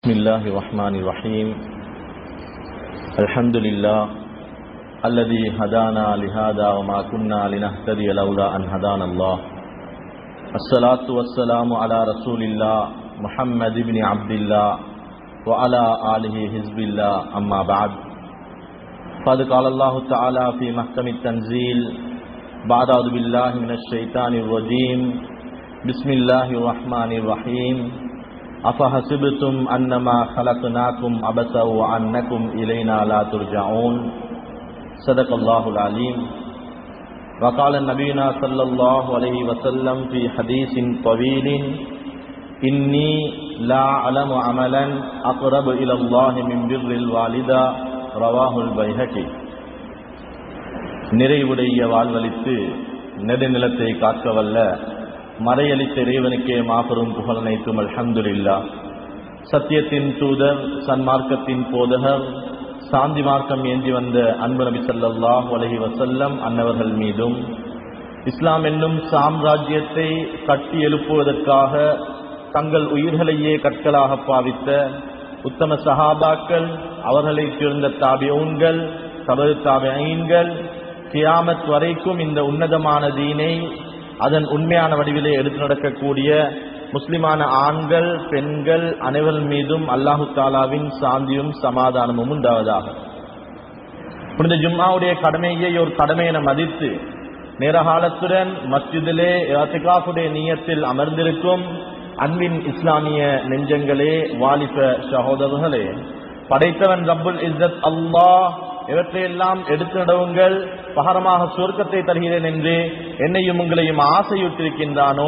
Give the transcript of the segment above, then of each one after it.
بسم الله الرحمن الرحيم الحمد لله الذي هدانا لهذا وما كنا لنهتدي لولا أن هدانا الله الصلاة والسلام على رسول الله محمد بن عبد الله وعلى آله حزب الله أما بعد قد قال الله تعالى في محكم التنزيل بعد أعوذ بالله من الشيطان الرجيم بسم الله الرحمن الرحيم أفحسبتم أنما خلقناكم عبثا وأنكم إلينا لا ترجعون صدق الله العليم وقال نبينا صلى الله عليه وسلم في حديث طويل إني لا أعلم عملا أقرب إلى الله من بر الوالدة رواه البيهقي நிறைவுடைய வாழ்வளித்து நெடுநிலத்தை காக்கவல்ல மறையளித்த இறைவனுக்கே மாபெரும் புகழனைத்தும் அல்ஹம்துலில்லாஹ். சத்தியத்தின் தூதர், சன்மார்க்கத்தின் போதகர், சாந்தி மார்க்கம் ஏந்தி வந்த அன்பு நபி ஸல்லல்லாஹு அலைஹி வஸல்லம் அன்னவர்கள் மீதும், இஸ்லாம் என்னும் சாம்ராஜ்யத்தை கட்டி எழுப்புவதற்காக தங்கள் உயிர்களையே கற்களாக பாவித்த உத்தம சஹாபாக்கள், அவர்களை சேர்ந்த தாபிஊன்கள், தபு தாபிஈன்கள், கியாமத் வரைக்கும் இந்த உன்னதமான தீனை அதன் உண்மையான வடிவிலே எடுத்து நடக்கக்கூடிய முஸ்லிமான ஆண்கள், பெண்கள் அனைவர் மீதும் அல்லாஹு தாலாவின் சாந்தியும் சமாதானமும் உண்டாவதாக. புனித ஜும்ஆவுடைய கடமையை ஒரு கடமை என மதித்து நேரகாலத்துடன் மஸ்ஜிதிலே இஅ்திகாஃபுடைய நியத்தில் அமர்ந்திருக்கும் அன்பின் இஸ்லாமிய நெஞ்சங்களே, வாலிப சகோதரர்களே, படைத்தவன் ரப்புல் இஸ்ஸத் அல்லாஹ் இவற்றையெல்லாம் எடுத்து நடவுங்கள், பகரமாக சுவர்க்கத்தை தருகிறேன் என்று என்னையும் உங்களையும் ஆசையுற்றிருக்கின்றானோ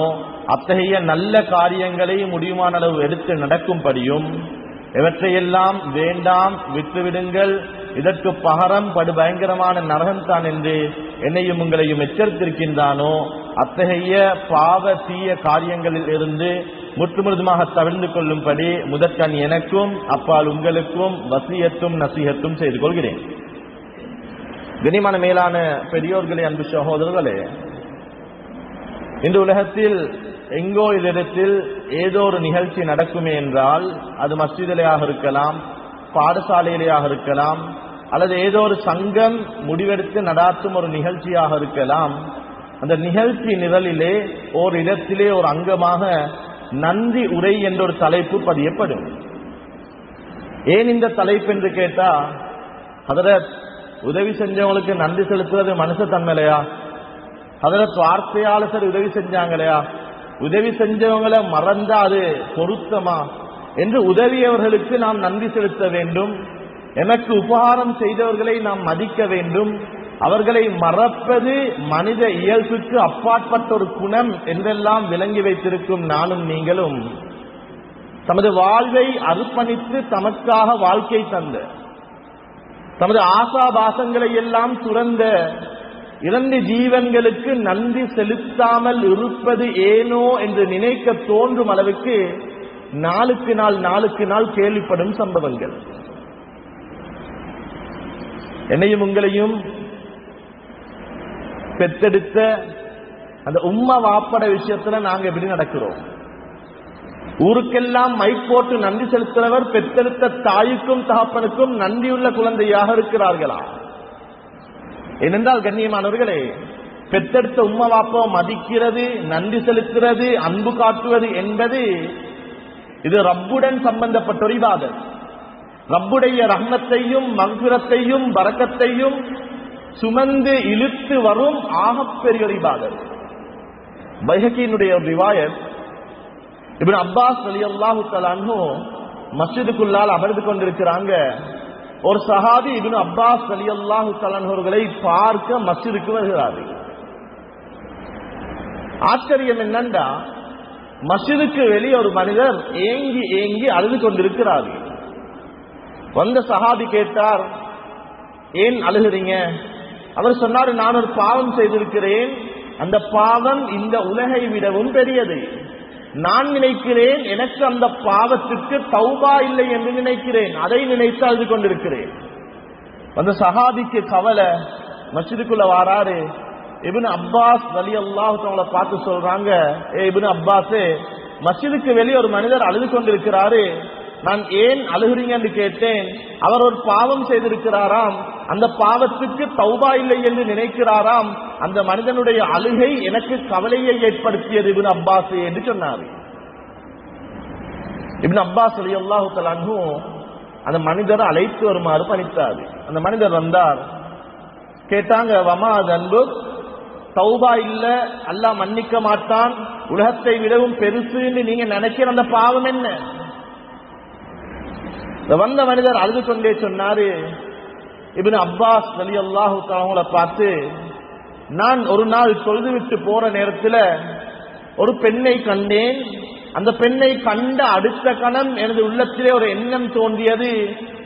அத்தகைய நல்ல காரியங்களை முடியுமான அளவு எடுத்து நடக்கும்படியும், இவற்றையெல்லாம் வேண்டாம் விட்டுவிடுங்கள், இதற்கு பகரம் படு பயங்கரமான நரகம்தான் என்று என்னையும் உங்களையும் எச்சரித்திருக்கின்றானோ அத்தகைய பாவ தீய காரியங்களில் இருந்து முற்றுமுழுதுமாக தவிர்ந்து கொள்ளும்படி முதற்கண் எனக்கும் அப்பால் உங்களுக்கும் வசியத்தும் நசீகத்தும் செய்து கொள்கிறேன். கனிமான மேலான பெரியோர்களே, அன்பு சகோதரர்களே, இந்த உலகத்தில் எங்கோ இதத்தில் ஏதோ ஒரு நிகழ்ச்சி நடக்குமே என்றால் அது மஸ்ஜிதிலேயாக இருக்கலாம், பாடசாலையிலேயாக இருக்கலாம், அல்லது ஏதோ ஒரு சங்கம் முடிவெடுத்து நடாத்தும் ஒரு நிகழ்ச்சியாக இருக்கலாம். அந்த நிகழ்ச்சி நிரலிலே ஓர் இடத்திலே ஒரு அங்கமாக நன்றி உரை என்ற ஒரு தலைப்பு பதியப்படும். ஏன் இந்த தலைப்பு என்று கேட்டா, ஹதரத் உதவி செஞ்சவங்களுக்கு நன்றி செலுத்துவது மனுஷ தன்மையா? ஹதரத் வார்த்தையாளர் உதவி செஞ்சாங்களையா? உதவி செஞ்சவங்களை மறந்தா அது பொருத்தமா என்று உதவியவர்களுக்கு நாம் நன்றி செலுத்த வேண்டும். எனக்கு உபகாரம் செய்தவர்களை நாம் மதிக்க வேண்டும். அவர்களை மறப்பது மனித இயல்புக்கு அப்பாற்பட்ட ஒரு குணம் என்றெல்லாம் விளங்கி வைத்திருக்கும் நானும் நீங்களும் தமது வாழ்வை அர்ப்பணித்து தமக்காக வாழ்க்கை தந்த, தமது ஆசாபாசங்களை எல்லாம் துறந்த இரண்டு ஜீவன்களுக்கு நன்றி செலுத்தாமல் இருப்பது ஏனோ என்று நினைக்க தோன்றும் அளவுக்கு நாளுக்கு நாள் கேள்விப்படும் சம்பவங்கள். என்னையும் உங்களையும் பெற்றெடுத்த அந்த உம்மா வாப்பட விஷயத்துல நாங்க எப்படி நடக்கிறோம்? ஊருக்கெல்லாம் மைக் போட்டு நன்றி செலுத்துறவர் பெற்றெடுத்த தாய்க்கும் தகப்பனுக்கும் நன்றியுள்ள குழந்தையாக இருக்கிறார்களா? ஏனென்றால் கண்ணியமானவர்களே, பெற்றெடுத்த உம்மா வாப்பாவை மதிக்கிறது, நன்றி செலுத்துறது, அன்பு காட்டுவது என்பது இது ரப்புடன் சம்பந்தப்பட்ட ஒரு இபாதத். ரப்புடைய ரஹ்மத்தையும் மக்ஃபிரத்தையும் பரக்கத்தையும் சுமந்து இழுத்து வரும் ஆகப்பெரிய ஒரு இபாதத். பைஹகியினுடைய ஒரு ரிவாயத், இப்னு அப்பாஸ் ரலியல்லாஹு தஆலா அன்ஹு மஸ்ஜிதுக்குள்ளால் அமர்ந்து கொண்டிருக்கிறாங்க. ஒரு சஹாபி இப்னு அப்பாஸ் ரலியல்லாஹு தஆலா அவர்களை பார்க்க மஸ்ஜிதுக்கு வருகிறார்கள். ஆச்சரியம் என்னண்டா, மஸ்ஜிதுக்கு வெளியே ஒரு மனிதர் ஏங்கி ஏங்கி அழுது கொண்டிருக்கிறார்கள். வந்த சஹாபி கேட்டார், ஏன் அழுகிறீங்க? அவர் சொன்னார், நான் ஒரு பாவம் செய்திருக்கிறேன், அந்த பாவம் இந்த உலகை விடவும் பெரியது. நான் நினைக்கிறேன் எனக்கு அந்த பாவத்துக்கு தௌபா இல்லை என்று நினைக்கிறேன், அதை நினைத்து அழுது கொண்டிருக்கிறேன். அந்த சஹாபிக்கு கவலை, மஸ்ஜிதுக்குள்ள வாராரு. இப்னு அப்பாஸ் ரலியல்லாஹு தஆலா பார்த்து சொல்றாங்க, ஏ இப்னு அப்பாஸே, மஸ்ஜிதுக்கு வெளியே ஒரு மனிதர் அழுது கொண்டிருக்கிறாரு, நான் ஏன் அழுகிறீங்கன்னு கேட்டேன். அவர் ஒரு பாவம் செய்திருக்கிறாராம், அந்த பாவத்துக்கு தௌபா இல்லை என்று நினைக்கிறாராம். அந்த மனிதனுடைய அழுகை எனக்கு கவலையை ஏற்படுத்தியது இப்னு அப்பாஸ் என்று சொன்னார். இப்னு அப்பாஸ் ரலியல்லாஹு தஆலா அன்ஹு அந்த மனிதரை அழைத்து வருமாறு பணித்தார். அந்த மனிதர் வந்தார். கேட்டாங்க, வமா தன்பு, தௌபா இல்ல, அல்லாஹ் மன்னிக்க மாட்டான், உலகத்தை விடவும் பெருசுன்னு நீங்க நினைக்கிற அந்த பாவம் என்ன? வந்த மனிதர் அழுது கொண்டே சொன்னாரு, இப்னு அப்பாஸ் ரலியல்லாஹு தஆலா பார்த்து, நான் ஒரு நாள் தொழுது விட்டு போற நேரத்தில் ஒரு பெண்ணை கண்டேன். அந்த பெண்ணை கண்ட அடுத்த கணம் எனது உள்ளத்திலே ஒரு எண்ணம் தோன்றியது,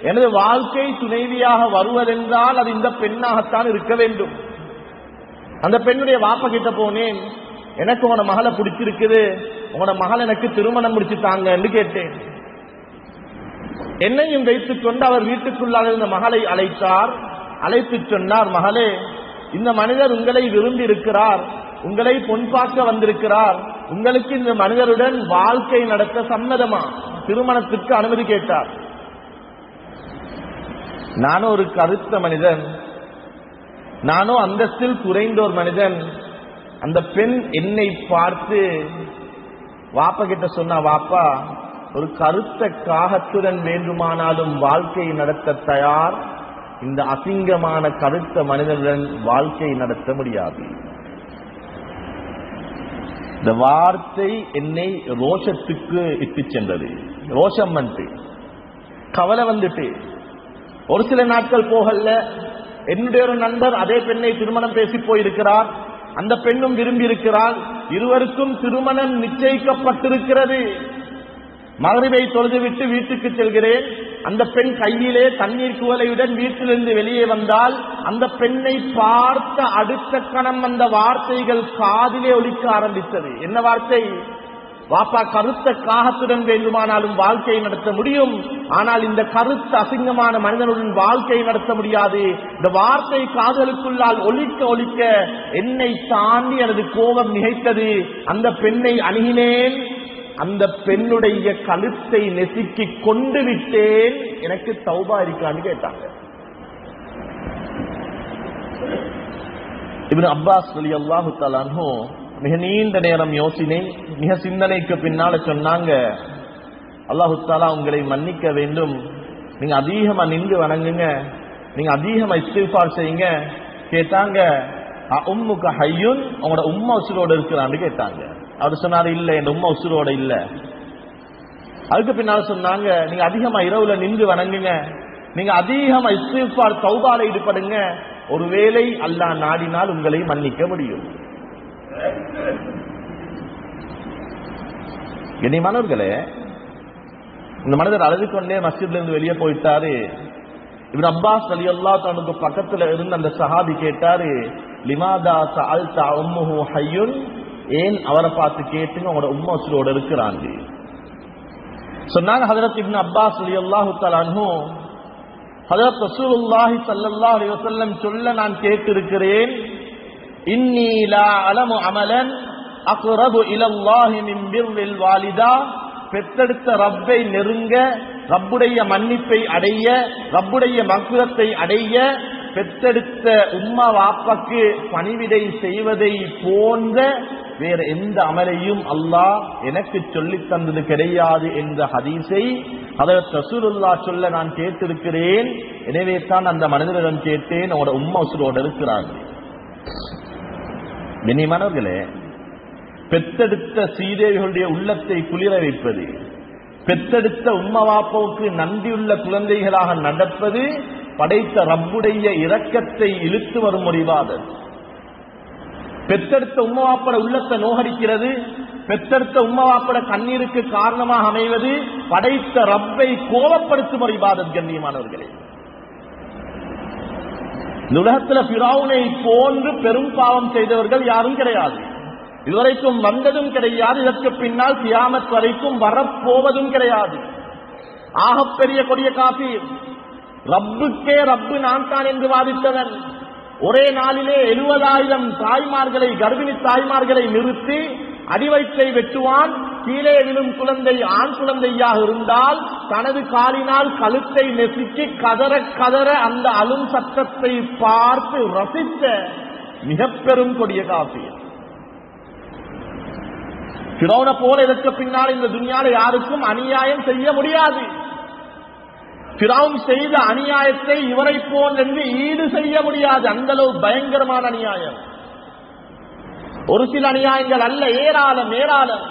எனது வாழ்க்கை துணைவியாக வருவதென்றால் அது இந்த பெண்ணாகத்தான் இருக்க வேண்டும். அந்த பெண்ணுடைய வாப்பா கிட்ட போனேன், எனக்கு உங்களோட மகளை பிடிச்சிருக்குது, உங்களோட மகள் எனக்கு திருமணம் முடிச்சுட்டாங்க என்று கேட்டேன். என்னையும் வைத்துக் கொண்டு அவர் வீட்டுக்குள்ளாக இருந்த மகளை அழைத்தார். அழைத்து சொன்னார், மகளே, இந்த மனிதர் உங்களை விரும்பி இருக்கிறார், உங்களை பொன் பார்க்க வந்திருக்கிறார், உங்களுக்கு இந்த மனிதருடன் வாழ்க்கை நடத்த சம்மதமா, திருமணத்திற்கு அனுமதி கேட்டார். நானும் ஒரு கருத்த மனிதன், நானும் அந்தஸ்தில் குறைந்த ஒரு மனிதன். அந்த பெண் என்னை பார்த்து வாப்பா கிட்ட சொன்னா, வாப்பா, ஒரு கருத்த காகத்துடன் வேண்டுமானாலும் வாழ்க்கை நடத்த தயார், இந்த அசிங்கமான கருத்த மனிதனுடன் வாழ்க்கை நடத்த முடியாது. இந்த வார்த்தை என்னை ரோஷத்துக்கு இட்டு சென்றது. ரோஷம் வந்து கவலை வந்துட்டு ஒரு சில நாட்கள் போகல, என்னுடைய ஒரு நண்பர் அதே பெண்ணை திருமணம் பேசி போயிருக்கிறார். அந்த பெண்ணும் விரும்பி இருக்கிறார். இருவருக்கும் திருமணம் நிச்சயிக்கப்பட்டிருக்கிறது. மகரிபை தொழுதுவிட்டு வீட்டுக்கு செல்கிறேன். அந்த பெண் கையிலே தண்ணீர் குவளையுடன் வீட்டிலிருந்து வெளியே வந்தால், அந்த பெண்ணை பார்த்த அடுத்த கணம் அந்த வார்த்தைகள் காதிலே ஒலிக்க ஆரம்பித்தது. என்ன வார்த்தை? வாப்பா, கருத்த காகத்துடன் வேண்டுமானாலும் வாழ்க்கை நடத்த முடியும், ஆனால் இந்த கருத்த அசிங்கமான மனிதனுடன் வாழ்க்கை நடத்த முடியாது. இந்த வார்த்தை காதலுக்குள்ளால் ஒலிக்க ஒலிக்க என்னை தாண்டி எனது கோபம் நிகழ்த்தது. அந்த பெண்ணை அணுகினேன், அந்த பெண்ணுடைய கழுத்தை நெசுக்கி கொண்டு விட்டேன், எனக்கு தௌபா இருக்கான்னு கேட்டாங்க. இப்னு அப்பாஸ் ரலியல்லாஹு தஆலா அன்ஹு மிக நீண்ட நேரம் யோசினேன். மிக சிந்தனைக்கு பின்னால சொன்னாங்க, அல்லாஹு தஆலா உங்களை மன்னிக்க வேண்டும், நீங்க அதிகமா நின்று வணங்குங்க, நீங்க அதிகமா இஸ்திக்ஃபார் செய்யுங்க. கேட்டாங்க, உம்முக ஹய்யுன், உங்களோட உம்மா உசுரோட இருக்கிறான்னு கேட்டாங்க. அவர் சொன்னாரு, இல்ல, என் உம்மா உசுரோட இல்ல. அதுக்கு பின்னால சொன்னாங்க, நீங்க அதிகமா இரவுல நின்று வணங்குங்க, நீங்க அதிகமா இஸ்திக்ஃபார் தௌபால ஈடுபடுங்க, ஒருவேளை அல்லாஹ் நாடினால் உங்களை மன்னிக்க முடியும். கண்ணியமானவர்களே, இந்த மனிதர் அழுது கொண்டே மஸ்ஜித்ல இருந்து வெளியே போயிட்டாரு. இப்னு அப்பாஸ் ரலியல்லாஹு தஆலாவுக்கு பக்கத்துல இருந்த அந்த சஹாபி கேட்டாரு, லிமாதா சஅல்த உம்முஹு ஹய்யுன், ஏன் அவரை பார்த்து கேட்டுங்க, உங்களோட உம்மா உசுரோட இருக்கிறாங்க. சொன்னாங்க ஹஜ்ரத் இப்னு அப்பாஸ் ரலியல்லாஹு தஆலா அன்ஹு, ஹஜ்ரத் ரசூலுல்லாஹி ஸல்லல்லாஹு அலைஹி வஸல்லம் சொல்ல நான் கேட்டிருக்கிறேன், இன்னி லா அலமு அமலன் அக்ரபு இலல்லாஹி மின் பிர்ரில் வாலிதா, பெற்றெடுத்த ரப்பை நெருங்க, ரப்புடைய மன்னிப்பை அடைய, ரப்புடைய மக்ஃபிரத்தை அடைய, பெற்றெடுத்த உம்மா வாப்பாக்கு பணிவிடை செய்வதை போன்ற வேற எந்த அமலையும் அல்லாஹ் எனக்கு சொல்லித் தந்தது கிடையாது என்ற ஹதீஸை ஹஜ்ரத் ரசூலுல்லாஹ் சொல்ல நான் கேட்டிருக்கிறேன். எனவே தான் அந்த மனிதரிடம் கேட்டேன், அவரோட உம்மா உசுரோட இருக்கிறாங்க. கண்ணியமானவர்களே, பெத்தெடுத்த சீதேவிகளுடைய உள்ளத்தை குளிர வைப்பது, பெத்தெடுத்த உம்மா வாப்பாவுக்கு நன்றியுள்ள குழந்தைகளாக நடப்பது, படைத்த ரப்புடைய இரக்கத்தை இழுத்து வரும் ஒரு இபாதத். பெத்தெடுத்த உம்மா வாப்பட உள்ளத்தை நோகடிக்கிறது, பெத்தெடுத்த உம்மா வாப்பட கண்ணீருக்கு காரணமாக அமைவது, படைத்த ரப்பை கோபப்படுத்தும் ஒரு இபாதத். கண்ணியமானவர்களே, உலகத்தில் ஃபிரௌனை போன்று பெரும் பாவம் செய்தவர்கள் யாரும் கிடையாது. இதுவரைக்கும் வந்ததும் கிடையாது, இதற்கு பின்னால் கியாமத் வரைக்கும் வரப்போவதும் கிடையாது. ஆகப்பெரிய கொடிய காஃபிர், ரப்புக்கே ரப்பு நான் தான் என்று வாதித்தவன், ஒரே நாளிலே 70,000 தாய்மார்களை, கர்ப்பிணி தாய்மார்களை நிறுத்தி அடிவயிற்றை வெட்டுவான். கீழே விழும் குழந்தை ஆண் குழந்தையாக இருந்தால் தனது காலினால் கழுத்தை நெசுக்கி கதற கதற அந்த அழும் சத்தத்தை பார்த்து ரசித்த மிக பெரும் கொடிய காபிர். ஃபிரௌனை போல இதற்கு பின்னால் இந்த துன்யால யாருக்கும் அநியாயம் செய்ய முடியாது. ஃபிரௌன் செய்த அநியாயத்தை இவரை போல் என்று ஈடு செய்ய முடியாது. அந்த அளவு பயங்கரமான அநியாயம். ஒரு சில அநியாயங்கள் அல்ல, ஏராளம் ஏராளம்.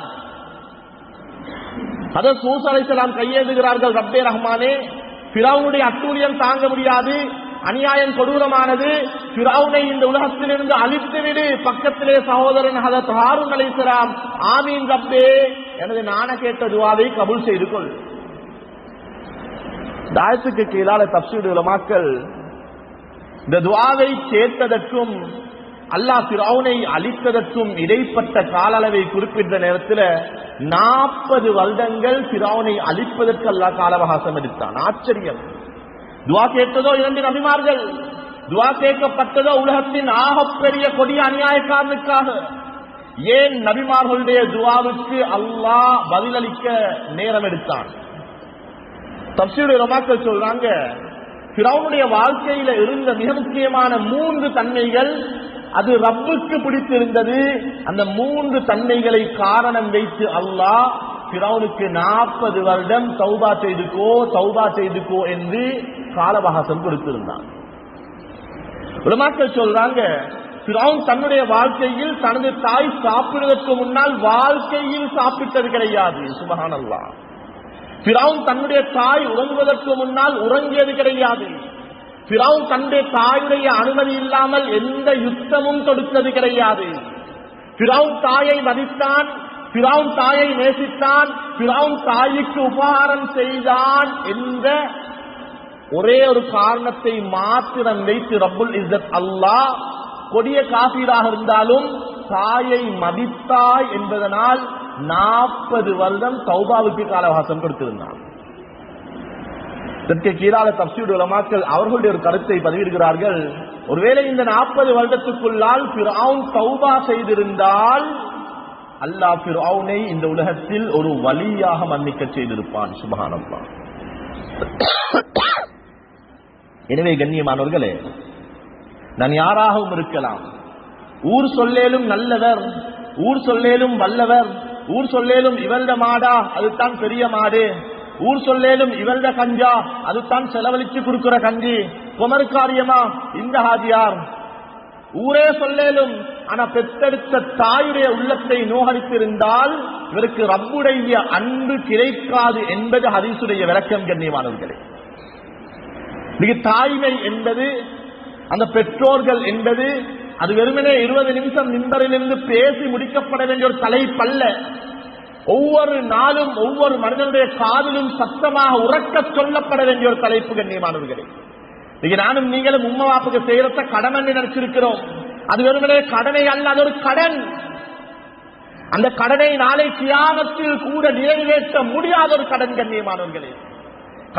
ஹதரத் மூஸா அலைஹிஸ்ஸலாம் கையேந்துகிறார்கள், ரப்பே ரஹ்மானே, ஃபிரௌனுடைய அட்டூழியம் தாங்க முடியாது, அநியாயம் கொடூரமானது, ஃபிரௌனை இந்த உலகத்திலிருந்து அழித்துவிடு. பக்கத்திலே சகோதரன் ஹதரத் ஹாரூன் அலைஹிஸ்ஸலாம், ஆமீன் ரப்பே, எனது நான கேட்ட துஆவை கபூல் செய்து கொள். தாயத்துக்கு கீழால தஃப்சீர் உலமாக்கள் இந்த துஆவை கேட்டதற்கும் அல்லாஹ் ஃபிரௌனை அழித்ததற்கும் இடைப்பட்ட கால அளவை குறிப்பிட்ட நேரத்தில் 40 வருடங்கள் ஃபிரௌனை அழிப்பதற்கு அல்லாஹ் கால அவகாசம் எடுத்தான். ஆச்சரியம். துஆ கேட்டதோ 2 நபிமார்கள், துஆ கேட்கப்பட்டதோ உலகத்தின் ஆகப்பெரிய கொடிய அநியாயக்காரனுக்காக. ஏன் நபிமார்களுடைய துஆவுக்கு அல்லாஹ் பதிலளிக்க நேரம் எடுத்தான்? தஃப்சீர் உலமாக்கள் சொல்றாங்க, ஃபிரௌனுடைய வாழ்க்கையில இருந்த மிக முக்கியமான 3 தன்மைகள் அது ரப்புக்கு பிடித்திருந்தது. அந்த 3 தன்மைகளை காரணம் வைத்து அல்லாஹ் ஃபிரௌனுக்கு 40 வருடம் தௌபா செய்துக்கோ என்று கால அவகாசம் கொடுத்திருந்தான். உலமாக்கள் சொல்றாங்க, ஃபிரௌன் தன்னுடைய வாழ்க்கையில் தனது தாய் சாப்பிடுவதற்கு முன்னால் வாழ்க்கையில் சாப்பிட்டது கிடையாது. சுப்ஹானல்லாஹ். ஃபிரௌன் தன்னுடைய தாய் உறங்குவதற்கு முன்னால் உறங்கியது கிடையாது. ஃபிரௌன் தன்னுடைய தாயுடைய அனுமதி இல்லாமல் எந்த யுத்தமும் தொடுத்தது கிடையாது. ஃபிரௌன் தாயை மதித்தான், ஃபிரௌன் தாயை நேசித்தான், ஃபிரௌன் தாய்க்கு உபகாரம் செய்தான் என்ற ஒரே ஒரு காரணத்தை மாத்திரம் வைத்து ரப்புல் இஸ்ஸத் அல்லாஹ் கொடிய காபீராக இருந்தாலும் தாயை மதித்தாய் என்பதனால் 40 வருடம் தௌபாவுக்கு கால அவகாசம் கொடுத்திருந்தான். இதற்கு கீழால தஃப்சீர் உலமாக்கள் அவர்களுடைய ஒரு கருத்தை பதிவிடுகிறார்கள். ஒருவேளை இந்த 40 வருடத்துக்குள்ளால் ஃபிரௌன் தௌபா செய்திருந்தால் அல்லாஹ் ஃபிரௌனை இந்த உலகத்தில் ஒரு வலியாக மன்னிக்க செய்திருப்பான். சுப்ஹானல்லாஹ். எனவே கண்ணியமானவர்களே, நான் யாராகவும் இருக்கலாம், ஊர் சொல்லேலும் நல்லவர், ஊர் சொல்லேலும் வல்லவர், ஊர் சொல்லேலும் இவல்ட மாடா அதுதான் பெரிய மாடு, ஊர் சொல்லேலும் இவல்ட கஞ்சா அதுதான் செலவழிச்சு கொடுக்கிற கஞ்சி, குமருக்காரியமா இந்த ஹாஜியார், ஊரே சொல்லேலும் ஆனா பெற்றெடுத்த தாயுடைய உள்ளத்தை நோகடித்திருந்தால் இவருக்கு ரப்புடைய அன்பு கிடைக்காது என்பது ஹதீஸுடைய விளக்கம். கண்ணியமானவர்களே, மிக தாய்மை என்பது, அந்த பெற்றோர்கள் என்பது அது வெறுமனே 20 நிமிஷம் மிம்பரிலிருந்து பேசி முடிக்கப்பட வேண்டிய ஒரு தலைப்பல்ல. ஒவ்வொரு நாளும் ஒவ்வொரு மனிதனுடைய காதிலும் சத்தமாக உறக்க சொல்லப்பட வேண்டிய ஒரு தலைப்பு. கண்ணியமானவர்களே, இன்னைக்கு நானும் நீங்களும் உம்மா வாப்புக்கு செய்யறத கடன் நினைச்சிருக்கிறோம். அது வெறுமனே கடனை அல்ல, அது ஒரு கடன். அந்த கடனை நாளை கியாமத்தில் கூட நிறைவேற்ற முடியாத ஒரு கடன். கண்ணியமானவர்களே,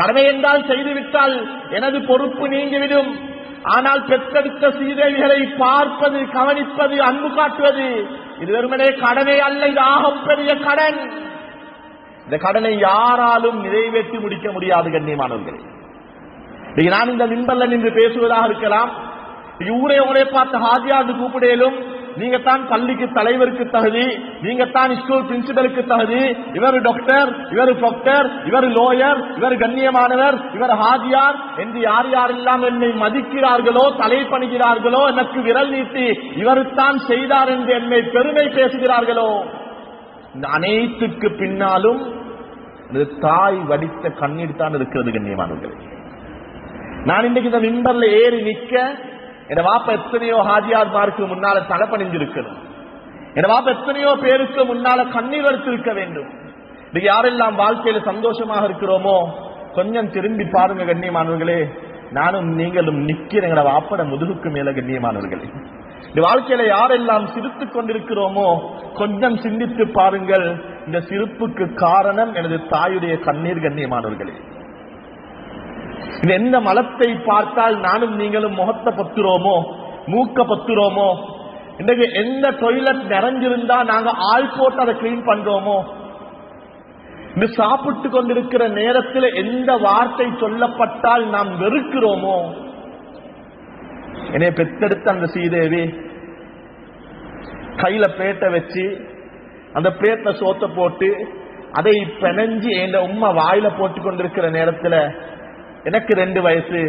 கடமை என்றால் செய்துவிட்டால் எனது பொறுப்பு நீங்கிவிடும். ஆனால் பெற்றெடுத்த சீதைகளை பார்ப்பது, கவனிப்பது, அன்பு காட்டுவது இது வெறுமனே கடனை அல்ல, இது ஆகப்பெரிய கடன். இந்த கடனை யாராலும் நிறைவேற்றி முடிக்க முடியாது. கண்ணியமானவர்களே, நான் இந்த மிம்பர்ல நின்று பேசுவதாக இருக்கலாம், ஊரே ஊரே பார்த்து ஹாஜியாண்டு கூப்பிடலும், நீங்க தான் பள்ளிக்கு தலைவருக்கு தகுதி, நீங்க தான் ஸ்கூல் பிரின்சிபலுக்கு தகுதி, இவர் டாக்டர், இவர் டாக்டர், இவர் லோயர், இவர் கண்ணியமானவர், இவர் ஹாஜியார் என்று யார் யாரெல்லாம் என்னை மதிக்கிறார்களோ, தலை பணிகிறார்களோ, எனக்கு விரல் நீட்டி இவருத்தான் செய்தார் என்று என்னை பெருமை பேசுகிறார்களோ, இந்த அனைத்துக்கு பின்னாலும் தாய் வடித்த கண்ணீர் தான் இருக்கிறது. கண்ணியமானவர்களே, நான் இன்றைக்கு இந்த மிம்பர்ல ஏறி நிற்க என் வாப்ப எத்தனையோ ஹாஜியார்மாருக்கு முன்னால தலப்பணிஞ்சிருக்கணும். என் வாப்ப எத்தனையோ பேருக்கு முன்னால கண்ணீர் வடித்திருக்க வேண்டும். இன்னைக்கு யாரெல்லாம் வாழ்க்கையில சந்தோஷமாக இருக்கிறோமோ கொஞ்சம் திரும்பி பாருங்க. கண்ணியமானவர்களே, நானும் நீங்களும் நிக்கிற எங்களோட வாப்பட முதுகுக்கு மேல. கண்ணியமானவர்களே, இந்த வாழ்க்கையில யாரெல்லாம் சிரித்துக் கொண்டிருக்கிறோமோ கொஞ்சம் சிந்தித்து பாருங்கள். இந்த சிரிப்புக்கு காரணம் எனது தாயுடைய கண்ணீர். கண்ணியமானவர்களே, இது எந்த மலத்தை பார்த்தால் நானும் நீங்களும் முகத்தை பத்துறோமோ, மூக்க பத்துறோமோ, இன்றைக்கு எந்த டொய்லெட் நிறைஞ்சிருந்தா நாங்க ஆள் போட்டு அதை கிளீன் பண்றோமோ, இந்த சாப்பிட்டு கொண்டிருக்கிற நேரத்தில் எந்த வார்த்தை சொல்லப்பட்டால் நாம் வெறுக்கிறோமோ, என்னைய பெத்தெடுத்த அந்த ஸ்ரீதேவி கையில பிளேட்டை வச்சு அந்த பிளேட்ல சோத்த போட்டு அதை பிணைஞ்சி என் உம்மா வாயில போட்டு கொண்டிருக்கிற நேரத்தில் எனக்கு 2 வயசு,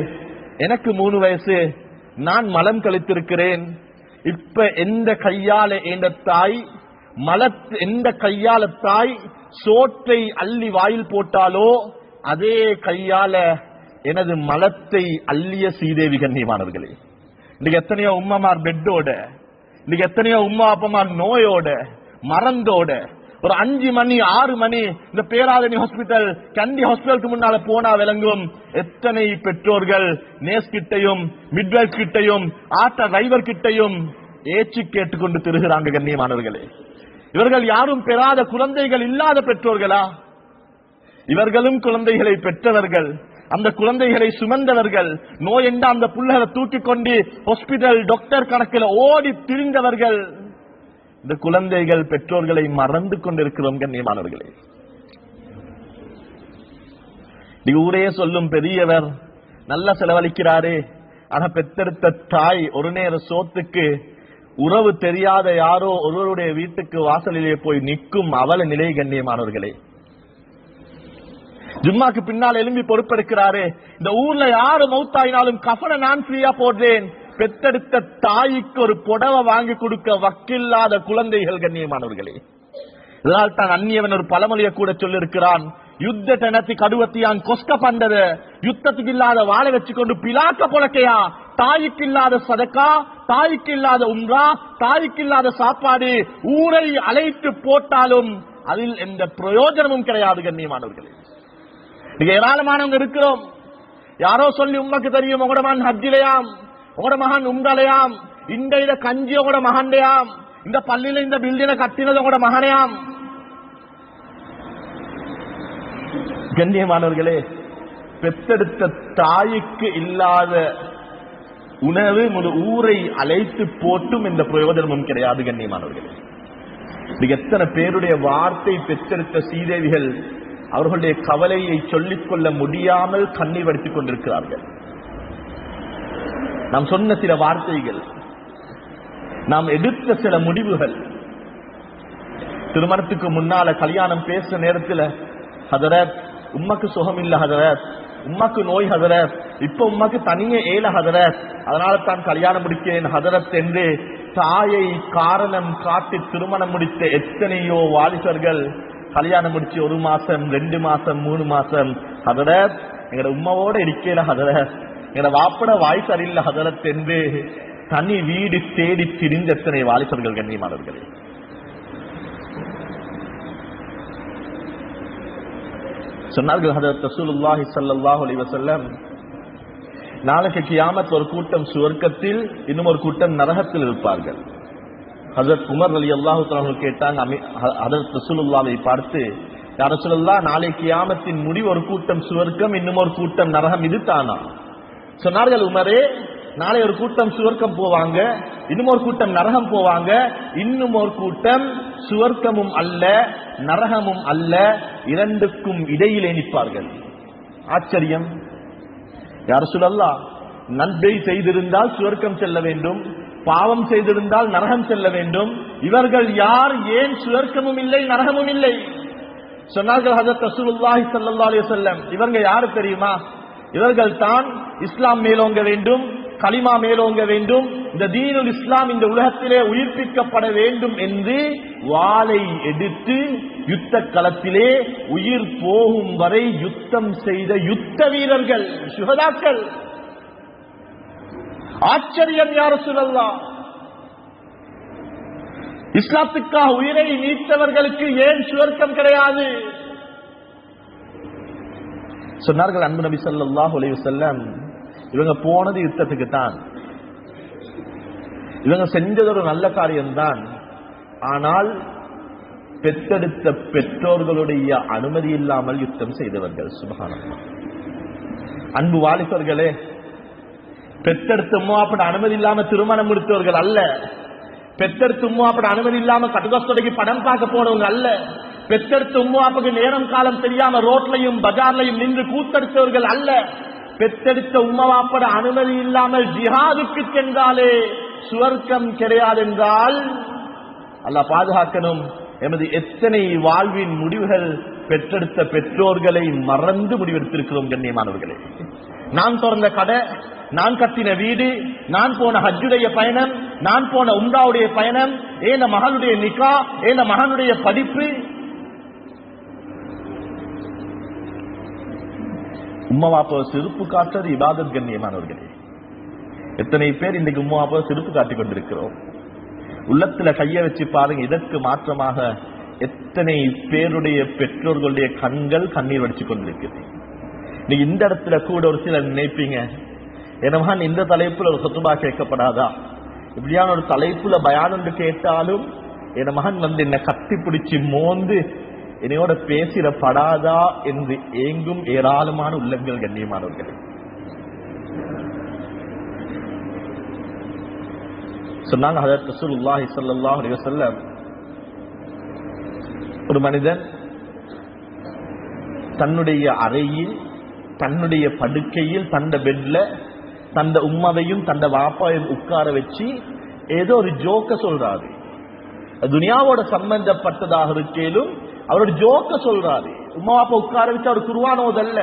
எனக்கு 3 வயசு, நான் மலம் கழித்திருக்கிறேன். இப்ப எந்த கையால எந்த தாய் எந்த கையால தாய் சோற்றை அள்ளி வாயில் போட்டாலோ அதே கையால எனது மலத்தை அள்ளிய ஸ்ரீதேவி கண்ணியமானவர்களே. இன்னைக்கு எத்தனையோ உம்மமார் பெட்டோட, இன்னைக்கு எத்தனையோ உம்மா அப்பமார் நோயோட மறந்தோட ஒரு 5 மணி 6 மணி இந்த பேராதனி ஹாஸ்பிட்டல் கண்டி ஹாஸ்பிட்டலுக்கு முன்னால போனா விளங்கும் எத்தனை பெற்றோர்கள் நேஸ் கிட்டையும் மிட்வைஃப் கிட்டையும் ஆட்டோ டிரைவர் கிட்டையும் ஏச்சு கேட்டுக்கொண்டு திருகிறாங்க கண்ணியமானவர்களே. இவர்கள் யாரும் பெறாத குழந்தைகள் இல்லாத பெற்றோர்களா? இவர்களும் குழந்தைகளை பெற்றவர்கள், அந்த குழந்தைகளை சுமந்தவர்கள், நோய் என்ற அந்த புள்ளைகளை தூக்கி கொண்டு ஹாஸ்பிட்டல் டாக்டர் கணக்கில் ஓடி திரிந்தவர்கள். இந்த குழந்தைகள் பெற்றோர்களை மறந்து கொண்டிருக்கிறோம் கண்ணியமானவர்களே. ஊரே சொல்லும் பெரியவர் நல்லா செலவழிக்கிறாரே, ஆனா பெத்தெடுத்த தாய் ஒரு நேர சோத்துக்கு உறவு தெரியாத யாரோ ஒருவருடைய வீட்டுக்கு வாசலிலே போய் நிற்கும் அவல நிலை கண்ணியமானவர்களே. ஜும்மாக்கு பின்னால் எழும்பி பொறுப்பெடுக்கிறாரே, இந்த ஊர்ல யாரு மௌத்தாயினாலும் கஃபனை நான் ஃப்ரீயா போடுறேன். பெத்தெடுத்த தாய்க்கு ஒரு புடவை வாங்கி கொடுக்க வக்கில்லாத குழந்தைகள் கண்ணியமானவர்களே. இதனால் தான் அந்நியவன் ஒரு பழமொழியை கூட சொல்லிருக்கிறான், யுத்த தெனத்தி கடுவத்தியான் கொஸ்க பண்டத, யுத்தத்துக்கு இல்லாத வாழை வச்சுக்கொண்டு பிலாக்க பொழக்கையா, தாய்க்கு இல்லாத சதக்கா, தாய்க்கு இல்லாத உம்ரா, தாய்க்கு இல்லாத சாப்பாடு, ஊரை அழைத்து போட்டாலும் அதில் எந்த பிரயோஜனமும் கிடையாது கண்ணியமானவர்களே. நீங்க ஏராளமானவங்க இருக்கிறோம், யாரோ சொல்லி உமக்கு தெரியும் உங்களோட மகன் ஹஜ்ஜிலையாம், உங்களோட மகன் உம்ராலையாம், இந்த கஞ்சி உங்களோட மகன்டையாம், இந்த பள்ளியில இந்த பில்டிங்க கட்டினது உங்களோட மகனையாம். கண்ணியமானவர்களே, பெத்தெடுத்த தாய்க்கு இல்லாத உணவு முழு ஊரை அழைத்து போட்டும் இந்த பிரயோஜனமும் கிடையாது கண்ணியமானவர்களே. எத்தனை பேருடைய வார்த்தை பெற்றெடுத்த ஸ்ரீதேவிகள் அவர்களுடைய கவலையை சொல்லிக் கொள்ள முடியாமல் கண்ணீர் வடித்துக் கொண்டிருக்கிறார்கள். நாம் சொன்ன சில வார்த்தைகள், நாம் எடுத்த சில முடிவுகள், திருமணத்துக்கு முன்னால கல்யாணம் பேசுற நேரத்தில் ஹதரத் உம்மக்கு சுகம் இல்ல ஹதரத், உம்மக்கு நோய் ஹதரத், இப்ப உம்மக்கு தனியே ஏல ஹதரத், அதனால தான் கல்யாணம் முடிக்கிறேன் ஹதரத் என்று தாயை காரணம் காட்டி திருமணம் முடித்த எத்தனையோ வாலிபர்கள் கல்யாணம் முடிச்சு 1 மாசம் 2 மாசம் 3 மாசம் ஹதரத் எங்கட உம்மாவோட இருக்கல ஹதரத், எங்கட வாப்பட வாய் சரியில்லை ஹதரத் என்று தனி வீடு தேடி திரிந்த எத்தனை வாலிபர்கள் கண்ணியமானவர்களே. சொன்னார்கள் ஹதரத் ரசூலுல்லாஹி ஸல்லல்லாஹு அலைஹி வஸல்லம், நாளைக்கு கியாமத் ஒரு கூட்டம் சுவர்க்கத்தில், இன்னும் ஒரு கூட்டம் நரகத்தில் இருப்பார்கள். ஹஜரத் உமர் ரலியல்லாஹு தஆலா கேட்டாங்க ஹஜரத் ரசூலுல்லாஹை பார்த்து, யா ரசூலுல்லாஹ், நாளை கியாமத்தின் முடிவு ஒரு கூட்டம் சுவர்க்கம், இன்னும் ஒரு கூட்டம் நரகம், இது தானா? சொன்னார்கள், உமரே, நாளை ஒரு கூட்டம் சுவர்க்கம் போவாங்க, இன்னும் ஒரு கூட்டம் நரகம் போவாங்க, இன்னும் ஒரு கூட்டம் சுவர்க்கமும் அல்ல நரகமும் அல்ல, இரண்டுக்கும் இடையிலே நிற்பார்கள். ஆச்சரியம். யா ரசூலல்லாஹ், நன்மை செய்திருந்தால் சுவர்க்கம் செல்ல வேண்டும், பாவம் செய்திருந்தால் நரகம் செல்ல வேண்டும், இவர்கள் யார், ஏன் சுவர்க்கமும் இல்லை நரகமும் இல்லை? சொன்னார்கள் ஹஜரத் ரசூலுல்லாஹி ஸல்லல்லாஹு அலைஹி வஸல்லம், இவங்க யாரு தெரியுமா? இவர்கள் தான் இஸ்லாம் மேலோங்க வேண்டும், கலிமா மேலோங்க வேண்டும், இந்த தீனுல் இஸ்லாம் இந்த உலகத்திலே உயிர்ப்பிக்கப்பட வேண்டும் என்று வாளை எடுத்து யுத்த களத்திலே உயிர் போகும் வரை யுத்தம் செய்த யுத்த வீரர்கள், சுஹதாக்கள். ஆச்சரியம் யா ரசூலல்லாஹ், இஸ்லாத்துக்காக உயிரை நீத்தவர்களுக்கு ஏன் சுவர்க்கம் கிடையாது? சொன்னார்கள் அன்பு நபி ஸல்லல்லாஹு அலைஹி வஸல்லம், இவங்க போனது யுத்தத்துக்கு தான், இவங்க செஞ்சது ஒரு நல்ல காரியம்தான், ஆனால் பெற்றெடுத்த பெற்றோர்களுடைய அனுமதி இல்லாமல் யுத்தம் செய்தவர்கள். சுப்ஹானல்லாஹ். அன்பு வாலிபர்களே, பெற்றெடுத்த உம்மாப்பட அனுமதி இல்லாம திருமணம் முடித்தவர்கள் அல்ல, பெற்றெடுத்த உம்மாப்பட அனுமதி இல்லாம கட்டுக்கொடைக்கு படம் பார்க்க போனவங்க அல்ல, பெற்றெடுத்த உம்மாவுக்கு நேரம் காலம் தெரியாம ரோட்லையும் பஜார்லையும் நின்று கூத்தெடுத்தவர்கள் அல்ல. பெற்றெடுத்த உம்மாப்பட அனுமதி இல்லாமல் ஜிஹாதுக்கு சென்றாலே சுவர்க்கம் கிடையாது என்றால் அல்லாஹ் பாதுகாக்கணும். எமது எத்தனை வாழ்வின் முடிவுகள் பெற்றெடுத்த பெற்றோர்களை மறந்து முடிவெடுத்திருக்கிறோம் கண்ணியமானவர்களே. நான் திறந்த கடை, நான் கட்டின வீடு, நான் போன ஹஜ்ஜுடைய பயணம், நான் போன உம்ராவுடைய பயணம், ஏன மகளுடைய நிகா, ஏன மகனுடைய படிப்பு. உம்மாவாப்ப சிரிப்பு காட்டுறது இபாதத் கண்ணியமானவர்களே. எத்தனை பேர் இன்னைக்கு உம்மாவாப்ப சிரிப்பு காட்டிக் கொண்டிருக்கிறோம். உள்ளத்துல கைய வச்சு பாருங்க. இதற்கு மாற்றமாக எத்தனை பேருடைய பெற்றோர்களுடைய கண்கள் கண்ணீர் வடிச்சு கொண்டிருக்கிறது. நீங்க இந்த இடத்துல கூட ஒரு சிலர் நினைப்பீங்க, என்னமா இந்த தலைப்புல ஒரு சொத்துபா கேட்கப்படாதா, இப்படியான ஒரு தலைப்புல பயானு கேட்டாலும் என் மகன் என்னை கட்டி பிடிச்சு மோந்து என்னையோட பேசிடப்படாதா என்று ஏங்கும் ஏராளமான உள்ளங்கள் கண்ணியமானவர்கள். சொன்னாங்க ஹஜ்ரத் ரசூலுல்லாஹி ஸல்லல்லாஹு அலைஹி வஸல்லம், ஒரு மனிதன் தன்னுடைய அறையில், தன்னுடைய படுக்கையில், தந்த பெட்ல தந்த உம்மாவையும் தந்த வாப்பாவையும் உட்கார வச்சு ஏதோ ஒரு ஜோக்க சொல்றாரு. துனியாவோட சம்பந்தப்பட்டதாக இருக்கேலும் அவரோட ஜோக்க சொல்றாரு. உம்மா வாப்பா உட்கார வச்சு அவர் குர்ஆன் ஓதல்ல,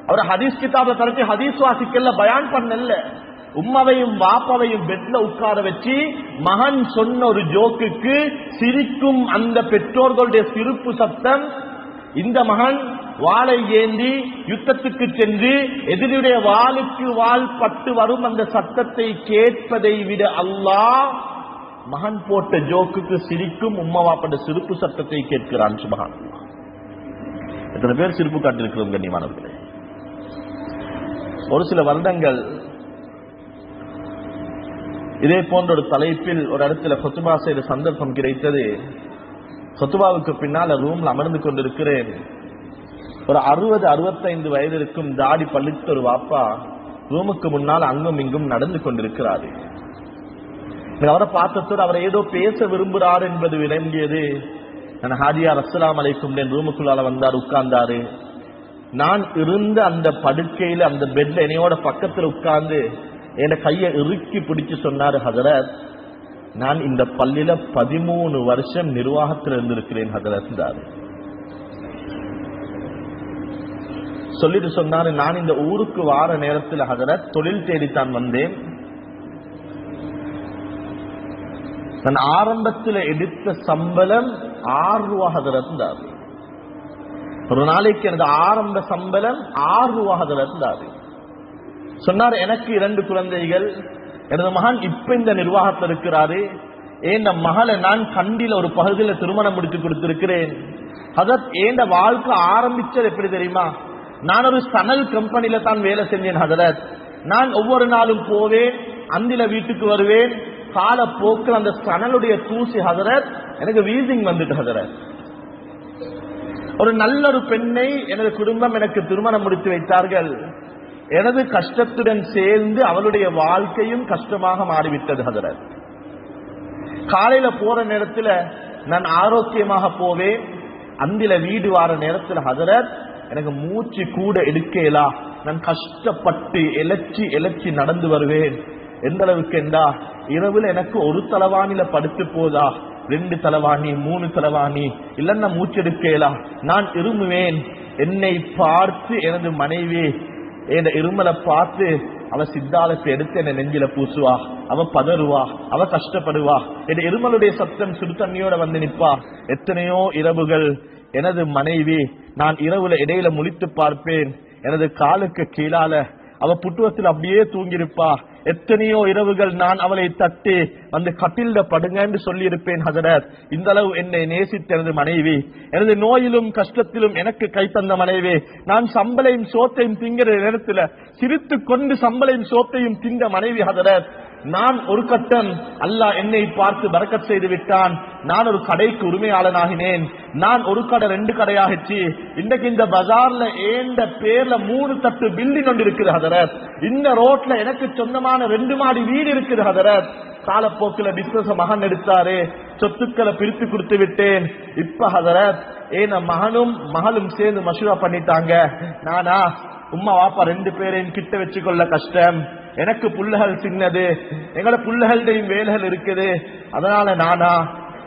அவர் ஹதீஸ் கிதாப தரட்டி ஹதீஸ் வாசிக்கல, பயான் பண்ணல. உம்மாவையும் வாப்பாவையும் பெட்ல உட்கார வச்சு மகன் சொன்ன ஒரு ஜோக்குக்கு சிரிக்கும் அந்த பெற்றோர்களுடைய சிரிப்பு சத்தம். இந்த மகன் வாளை ஏந்தி யுத்தத்துக்கு சென்று எதிரியுடைய வாளுக்கு வாள் பட்டு வரும் அந்த சத்தத்தை கேட்பதை விட அல்லாஹ் மகன் போட்ட ஜோக்குக்கு சிரிக்கும் உம்மா வாப்பட்ட சிரிப்பு சத்தத்தை கேட்கிறான். சுப்ஹானல்லாஹ். எத்தனை பேர் சிரிப்பு காட்டிருக்கிறோம் கண்ணியமானவர்களே. ஒரு சில வருடங்கள் இதே போன்ற ஒரு தலைப்பில் ஒரு இடத்துல கொத்துபா செய்த சந்தர்ப்பம் கிடைத்தது. கொத்துபாவுக்கு பின்னால் ரூம்ல அமர்ந்து கொண்டிருக்கிறேன். ஒரு 60-65 வயது இருக்கும் தாடி பழுத்த ஒரு வாப்பா ரூமுக்கு முன்னால் அங்கும் இங்கும் நடந்து கொண்டிருக்கிறாரு. அவரை பார்த்ததோடு அவர் ஏதோ பேச விரும்புகிறார் என்பது விளங்கியது. நான் ஹாஜியார் அஸ்ஸலாமு அலைக்கும் ரூமுக்குள்ளால வந்தார், உட்கார்ந்தாரு. நான் இருந்த அந்த படுக்கையில அந்த பெட்ல என்னையோட பக்கத்தில் உட்கார்ந்து என் கையை இறுக்கி பிடிச்சு சொன்னாரு, ஹஜரத், நான் இந்த பள்ளியில 13 வருஷம் நிர்வாகத்தில் இருந்திருக்கிறேன் ஹஜரத். சொல்லிட்டு சொன்னாரு, நான் இந்த ஊருக்கு வார நேரத்தில் ஹஜரத் தொழில் தேடித்தான் வந்தேன். நான் ஆரம்பத்தில் எடுத்த சம்பளம் 6 ரூபா ஹஜரத். ஒரு நாளைக்கு எனது ஆரம்ப சம்பளம் 6 ரூபா ஹஜரத். சொன்னார், எனக்கு 2 குழந்தைகள், எனது மகன் இப்ப இந்த நிர்வாகத்தில் இருக்கிறாரு. ஏன் மகளை நான் கண்டில ஒரு பகுதியில் திருமணம் முடித்து கொடுத்திருக்கிறேன். ஹஜரத், ஏன் வாழ்க்கை ஆரம்பிச்சது எப்படி தெரியுமா? நான் ஒரு சணல் கம்பெனில தான் வேலை செஞ்சேன் ஹஜரத். நான் ஒவ்வொரு நாளும் போவேன், அந்தில வீட்டுக்கு வருவேன். கால போக்கில் அந்த சணலுடைய தூசி ஹஜரத் எனக்கு வீசிங் வந்துட்டு ஹஜரத். ஒரு நல்ல ஒரு பெண்ணை எனது குடும்பம் எனக்கு திருமணம் முடித்து வைத்தார்கள். எனது கஷ்டத்துடன் சேர்ந்து அவளுடைய வாழ்க்கையும் கஷ்டமாக மாறிவிட்டது ஹஜரத். காலையில போற நேரத்தில் நான் ஆரோக்கியமாக போவேன். அந்தில வீடு வார நேரத்தில் ஹஜரத் எனக்கு மூச்சு கூட எடுக்கலா. நான் கஷ்டப்பட்டு எலச்சி நடந்து வருவேன். எந்த அளவுக்கு என்றா, இரவுல எனக்கு ஒரு தலவாணில படுத்து போதா, 2 தலவாணி 3 தலவாணி இல்லன்னா மூச்செடுக்கலா. நான் இருமுவேன். என்னை பார்த்து எனது மனைவி என் இருமலை பார்த்து அவ சித்தாலத்தை எடுத்து என்ன நெஞ்சில பூசுவா, அவ பதறுவா, அவ கஷ்டப்படுவா. என் இருமலுடைய சத்தம் சுடு தண்ணியோட வந்து நிற்பா. எத்தனையோ இரவுகள் எனது மனைவி, நான் இரவுல இடையில முழித்து பார்ப்பேன், எனது காலுக்கு கீழால அவ புட்டுவத்தில் அப்படியே தூங்கியிருப்பா. எத்தனையோ இரவுகள் நான் அவளை தட்டி அந்த கட்டில படுங்க என்று சொல்லி இருப்பேன் ஹஜரத். இந்த அளவு என்னை நேசித்த எனது மனைவி, எனது நோயிலும் கஷ்டத்திலும் எனக்கு கை தந்த மனைவி, நான் சம்பளையும் சோத்தையும் திங்கிற நேரத்தில் சிரித்து கொண்டு சம்பளையும் சோத்தையும் திங்க மனைவி ஹஜரத். நான் ஒரு கட்டம் அல்லாஹ் என்னை பார்த்து பரக்கத் செய்து விட்டான். நான் ஒரு கடைக்கு உரிமையாளனாகினேன். நான் ஒரு கடை 2 கடையாகிச்சு. இன்றைக்கு இந்த பஜார்ல ஏண்ட பேர்ல 3 தட்டு பில்டிங் ஒன்று இருக்குது ஹஜரத். இந்த ரோட்ல எனக்கு சொந்தமான 2 மாடி வீடு இருக்குது ஹஜரத். காலப்போக்கில் பிசினஸ் மகன் எடுத்தாரு, சொத்துக்களை பிரித்து கொடுத்து விட்டேன். இப்ப ஹதரத் ஏன மகனும் மகளும் சேர்ந்து மசூரா பண்ணிட்டாங்க, நானா உம்மா வாப்பா 2 பேரையும் கிட்ட வச்சுக்கொள்ள கஷ்டம், எனக்கு புள்ளைகள் சின்னது, எங்களோட புள்ளைகள்டையும் வேலைகள் இருக்குது, அதனால நானா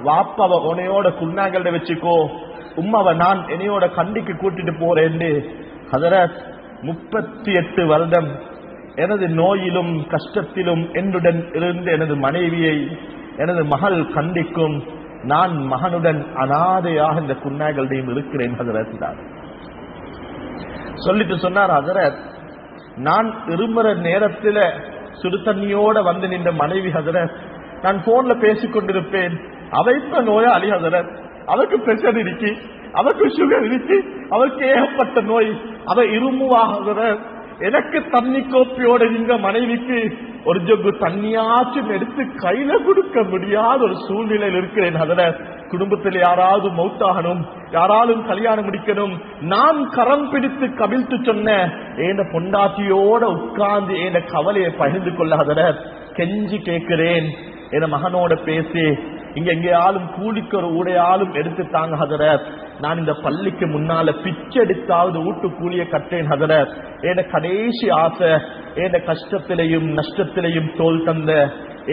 வாப்பாவை உனையோட குன்னாங்கள்ட வச்சுக்கோ, உம்மாவை நான் என்னையோட கண்டிக்கு கூட்டிட்டு போறேன். ஹதரத் 38 வருடம் எனது நோயிலும் கஷ்டத்திலும் என்னுடன் இருந்து எனது மனைவியை எனது மகள் கண்டிக்கும் நான் மகனுடன் அனாதையாக இந்த குன்னாய்களுடையும் இருக்கிறேன் ஹதரத். சொல்லிட்டு சொன்னார், ஹதரத் நான் விரும்புற நேரத்தில் சுடு தண்ணியோட வந்து நின்ற மனைவி ஹதரத், நான் போன்ல பேசிக் கொண்டிருப்பேன், அவ இப்ப நோயாளி ஹதரத், அவருக்கு பிரஷர் இருக்கு, அவருக்கு சுகர் இருக்கு, அவருக்கு ஏகப்பட்ட நோய், அவ இருமுவாக, எனக்கு தண்ணி கோப்பையோட இந்த மனைவிக்கு ஒரு ஜொகு தண்ணியாச்சும் எடுத்து கையில கொடுக்க முடியாத ஒரு சூழ்நிலையில் இருக்கிறேன் ஹதரத். குடும்பத்தில் யாராவது மௌத்தாகணும், யாராலும் கல்யாணம் முடிக்கணும், நான் கரம் பிடித்து கவிழ்த்து சொன்ன என் பொண்டாட்டியோட உட்கார்ந்து என் கவலையை பகிர்ந்து கொள்ள ஹதரத் கெஞ்சி கேட்கிறேன், என் மகனோட பேசி இங்க எங்கேயாலும் கூலிக்கு ஒரு ஊடையாலும் எடுத்துட்டாங்க ஹதரத், நான் இந்த பள்ளிக்கு முன்னால பிச்செடுத்தாவது வீட்டு கூலிய கட்டேன் ஹதரத், என் கடைசி ஆசை என் கஷ்டத்திலையும் நஷ்டத்திலையும் தோல் தந்த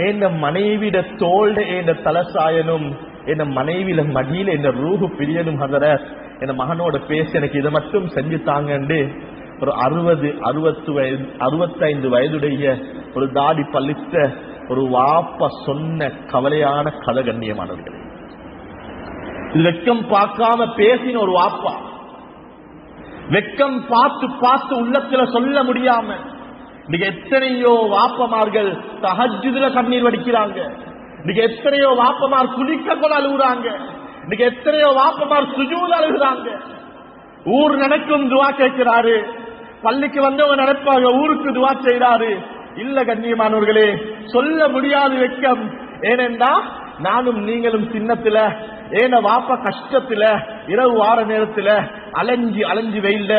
என் மனைவிட தோல்ட என் தலசாயனும் என் மனைவியில மடியில என் ரூஹு பிரியனும் ஹதரத், என் மகனோட பேசி எனக்கு இதை மட்டும் செஞ்சு தாங்கண்டு ஒரு 65 வயதுடைய ஒரு தாடி பள்ளித்த ஒரு வாப்பா சொன்ன கவலையான கதை கண்ணியமானவர்களே. இது வெக்கம் பார்க்காம பேசின ஒரு வாப்பா, வெக்கம் பார்த்து பார்த்து உள்ளத்துல சொல்ல முடியாம இன்னைக்கு எத்தனையோ வாப்பமார்கள் தஹஜ்ஜுதுல கண்ணீர் வடிக்கிறாங்க, இன்னைக்கு எத்தனையோ வாப்பமார் குளிக்க கொள்ள அழுகுறாங்க, இன்னைக்கு எத்தனையோ வாப்பமார் சுஜூத் அழுகுறாங்க. ஊர் நினைக்கும் துவா கேட்கிறாரு, பள்ளிக்கு வந்தவங்க நினைப்பாங்க ஊருக்கு துவா செய்யறாரு. இல்ல கண்ணியமானவர்களே, சொல்ல முடியாது வெக்கம். ஏனென்றா நானும் நீங்களும் சின்னத்துல ஏன வாப்பா கஷ்டத்துல இரவு வார நேரத்துல அலைஞ்சி அலைஞ்சி வெயில்ல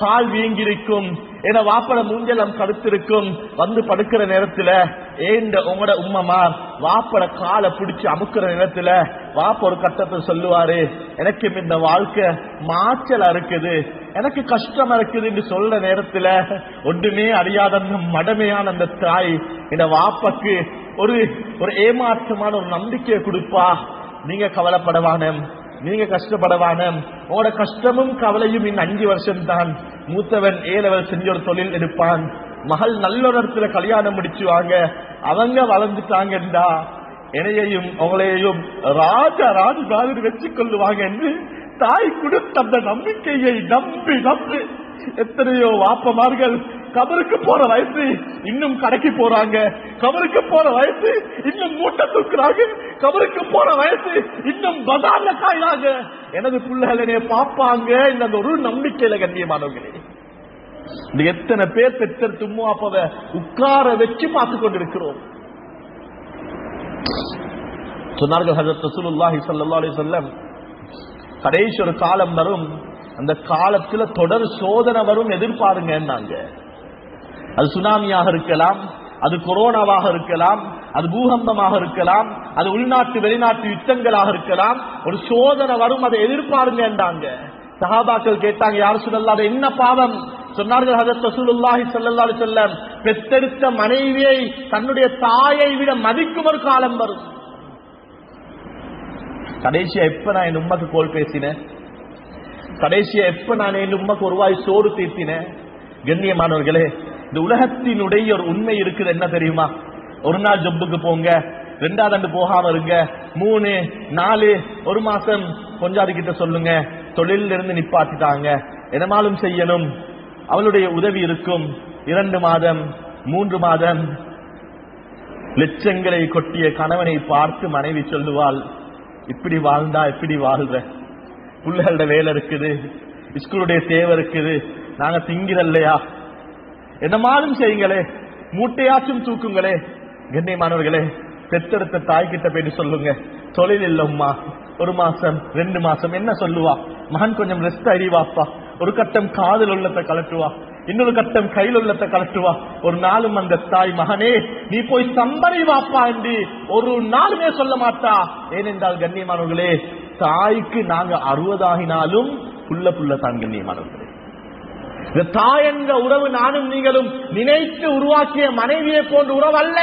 கால் வீங்கிருக்கும், ஏன வாப்பட மூஞ்சலம் கடுத்திருக்கும், வந்து படுக்கிற நேரத்துல ஏண்ட உங்களோட உம்மமார் வாப்பட காலை பிடிச்சு அமுக்கிற நேரத்துல வாப்ப ஒரு கட்டத்தில் சொல்லுவாரு, எனக்கு இந்த வாழ்க்கை மாச்சலா இருக்குது, எனக்கு கஷ்டமா இருக்குது என்று சொல்ற நேரத்துல ஒன்றுமே அறியாத அந்த மடமையான அந்த தாய் இந்த வாப்பாக்கு ஒரு ஏமாற்றமான ஒரு நம்பிக்கையை கொடுப்பா. நீங்க கவலைப்படவான, நீங்க கஷ்டப்படவான, உங்களோட கஷ்டமும் கவலையும் இன்னும் 5 வருஷம் தான். மூத்தவன் A லெவல் செஞ்ச ஒரு தொழில் எடுப்பான், மகள் நல்ல ஒரு இடத்துல கல்யாணம் முடிச்சுவாங்க, அவங்க வளர்ந்துட்டாங்கன்றா என்னையையும் உங்களையும் ராஜா ராஜு மாதிரி வச்சு கொள்ளுவாங்க என்று தாய் கொடுத்த அந்த நம்பிக்கையை நம்பி நம்பி எத்தனையோ வாப்பமார்கள் கபருக்கு போற வயசு இன்னும் கடைக்கு போறாங்க, கபருக்கு போற வயசு இன்னும் மூட்டை தூக்குறாங்க, கபருக்கு போற வயசு இன்னும் பதார்ல காயிறாங்க. எனது பிள்ளைகளே பாப்பாங்க இந்த ஒரு நம்பிக்கையில கண்ணியமானவர்களே. இந்த எத்தனை பேர் பெற்று அப்பாவ உட்கார வச்சு பார்த்து கொண்டிருக்கிறோம். சொன்னார்கள் ஹஜ்ரத் ரசூலுல்லாஹி ஸல்லல்லாஹு அலைஹி வஸல்லம், கடைசி ஒரு காலம் வரும், அந்த காலத்துல தொடர் சோதனை வரும், எதிர்பாருங்க. அது சுனாமியாக இருக்கலாம், அது கொரோனாவாக இருக்கலாம், அது பூகம்பமாக இருக்கலாம், அது உள்நாட்டு வெளிநாட்டு யுத்தங்களாக இருக்கலாம், ஒரு சோதனை வரும், அதை எதிர்பாருங்க. சஹாபாக்கள் கேட்டாங்க, யார் ரசூலல்லாஹ் அது என்ன பாவம்? சொன்னார்கள் ஹஜ்ரத் ரசூலுல்லாஹி ஸல்லல்லாஹு அலைஹி வஸல்லம், பெற்றெடுத்த மனைவியை தன்னுடைய தாயை விட மதிக்கும் ஒரு காலம் வரும். கடைசியா எப்ப நான் என் உம்மக்கு கோல் பேசினேன்? கடைசியா எப்ப நான் என் உம்மக்கு ஒரு வாய் சோறு தீர்த்தினேன்? கண்ணியமானவர்களே, இந்த உலகத்தினுடைய ஒரு உண்மை இருக்குது, என்ன தெரியுமா? ஒரு நாள் ஜொப்புக்கு போங்க, 2வது ஆண்டு போகாம இருங்க, 3, 4, 1 மாசம் கொஞ்சாது கிட்ட சொல்லுங்க, தொழிலில் இருந்து நிப்பாட்டிட்டாங்க, என்னமாலும் செய்யணும், அவளுடைய உதவி இருக்கும். 2 மாதம் 3 மாதம் லட்சங்களை கொட்டிய கணவனை பார்த்து மனைவி சொல்லுவாள், இப்படி வாழ்ந்தா எப்படி வாழ்ற, பிள்ளைகளோட வேலை இருக்குது, ஸ்கூலுடைய தேவை இருக்குது, நாங்க திங்கிறல்லையா, என்னமாலும் செய்யுங்களே, மூட்டையாச்சும் தூக்குங்களே. கண்ணியமானவர்களே, பெற்றெடுத்த தாய்கிட்ட போயிட்டு சொல்லுங்க, தொழில் இல்லம்மா, 1 மாசம் 2 மாசம் என்ன சொல்லுவா? மகன் கொஞ்சம் ரெஸ்ட் அறிவாப்பா, ஒரு கட்டம் காதல் உள்ளத்தை கலட்டுவா. இன்னொரு கட்டம் கையில் உள்ளத்தை கலட்டுவா. ஒரு நாளும் அந்த தாய் மகனே நீ போய் சம்பரி வாப்பா என்று ஒரு நாளுமே சொல்ல மாட்டா. ஏனென்றால் கண்ணியமானவர்களே, தாய்க்கு நாங்க 60 ஆகினாலும் புள்ள தான் கண்ணியமானவர்களே. இந்த தாய் என்ற உறவு நானும் நீங்களும் நினைத்து உருவாக்கிய மனைவியை போன்ற உறவு அல்ல.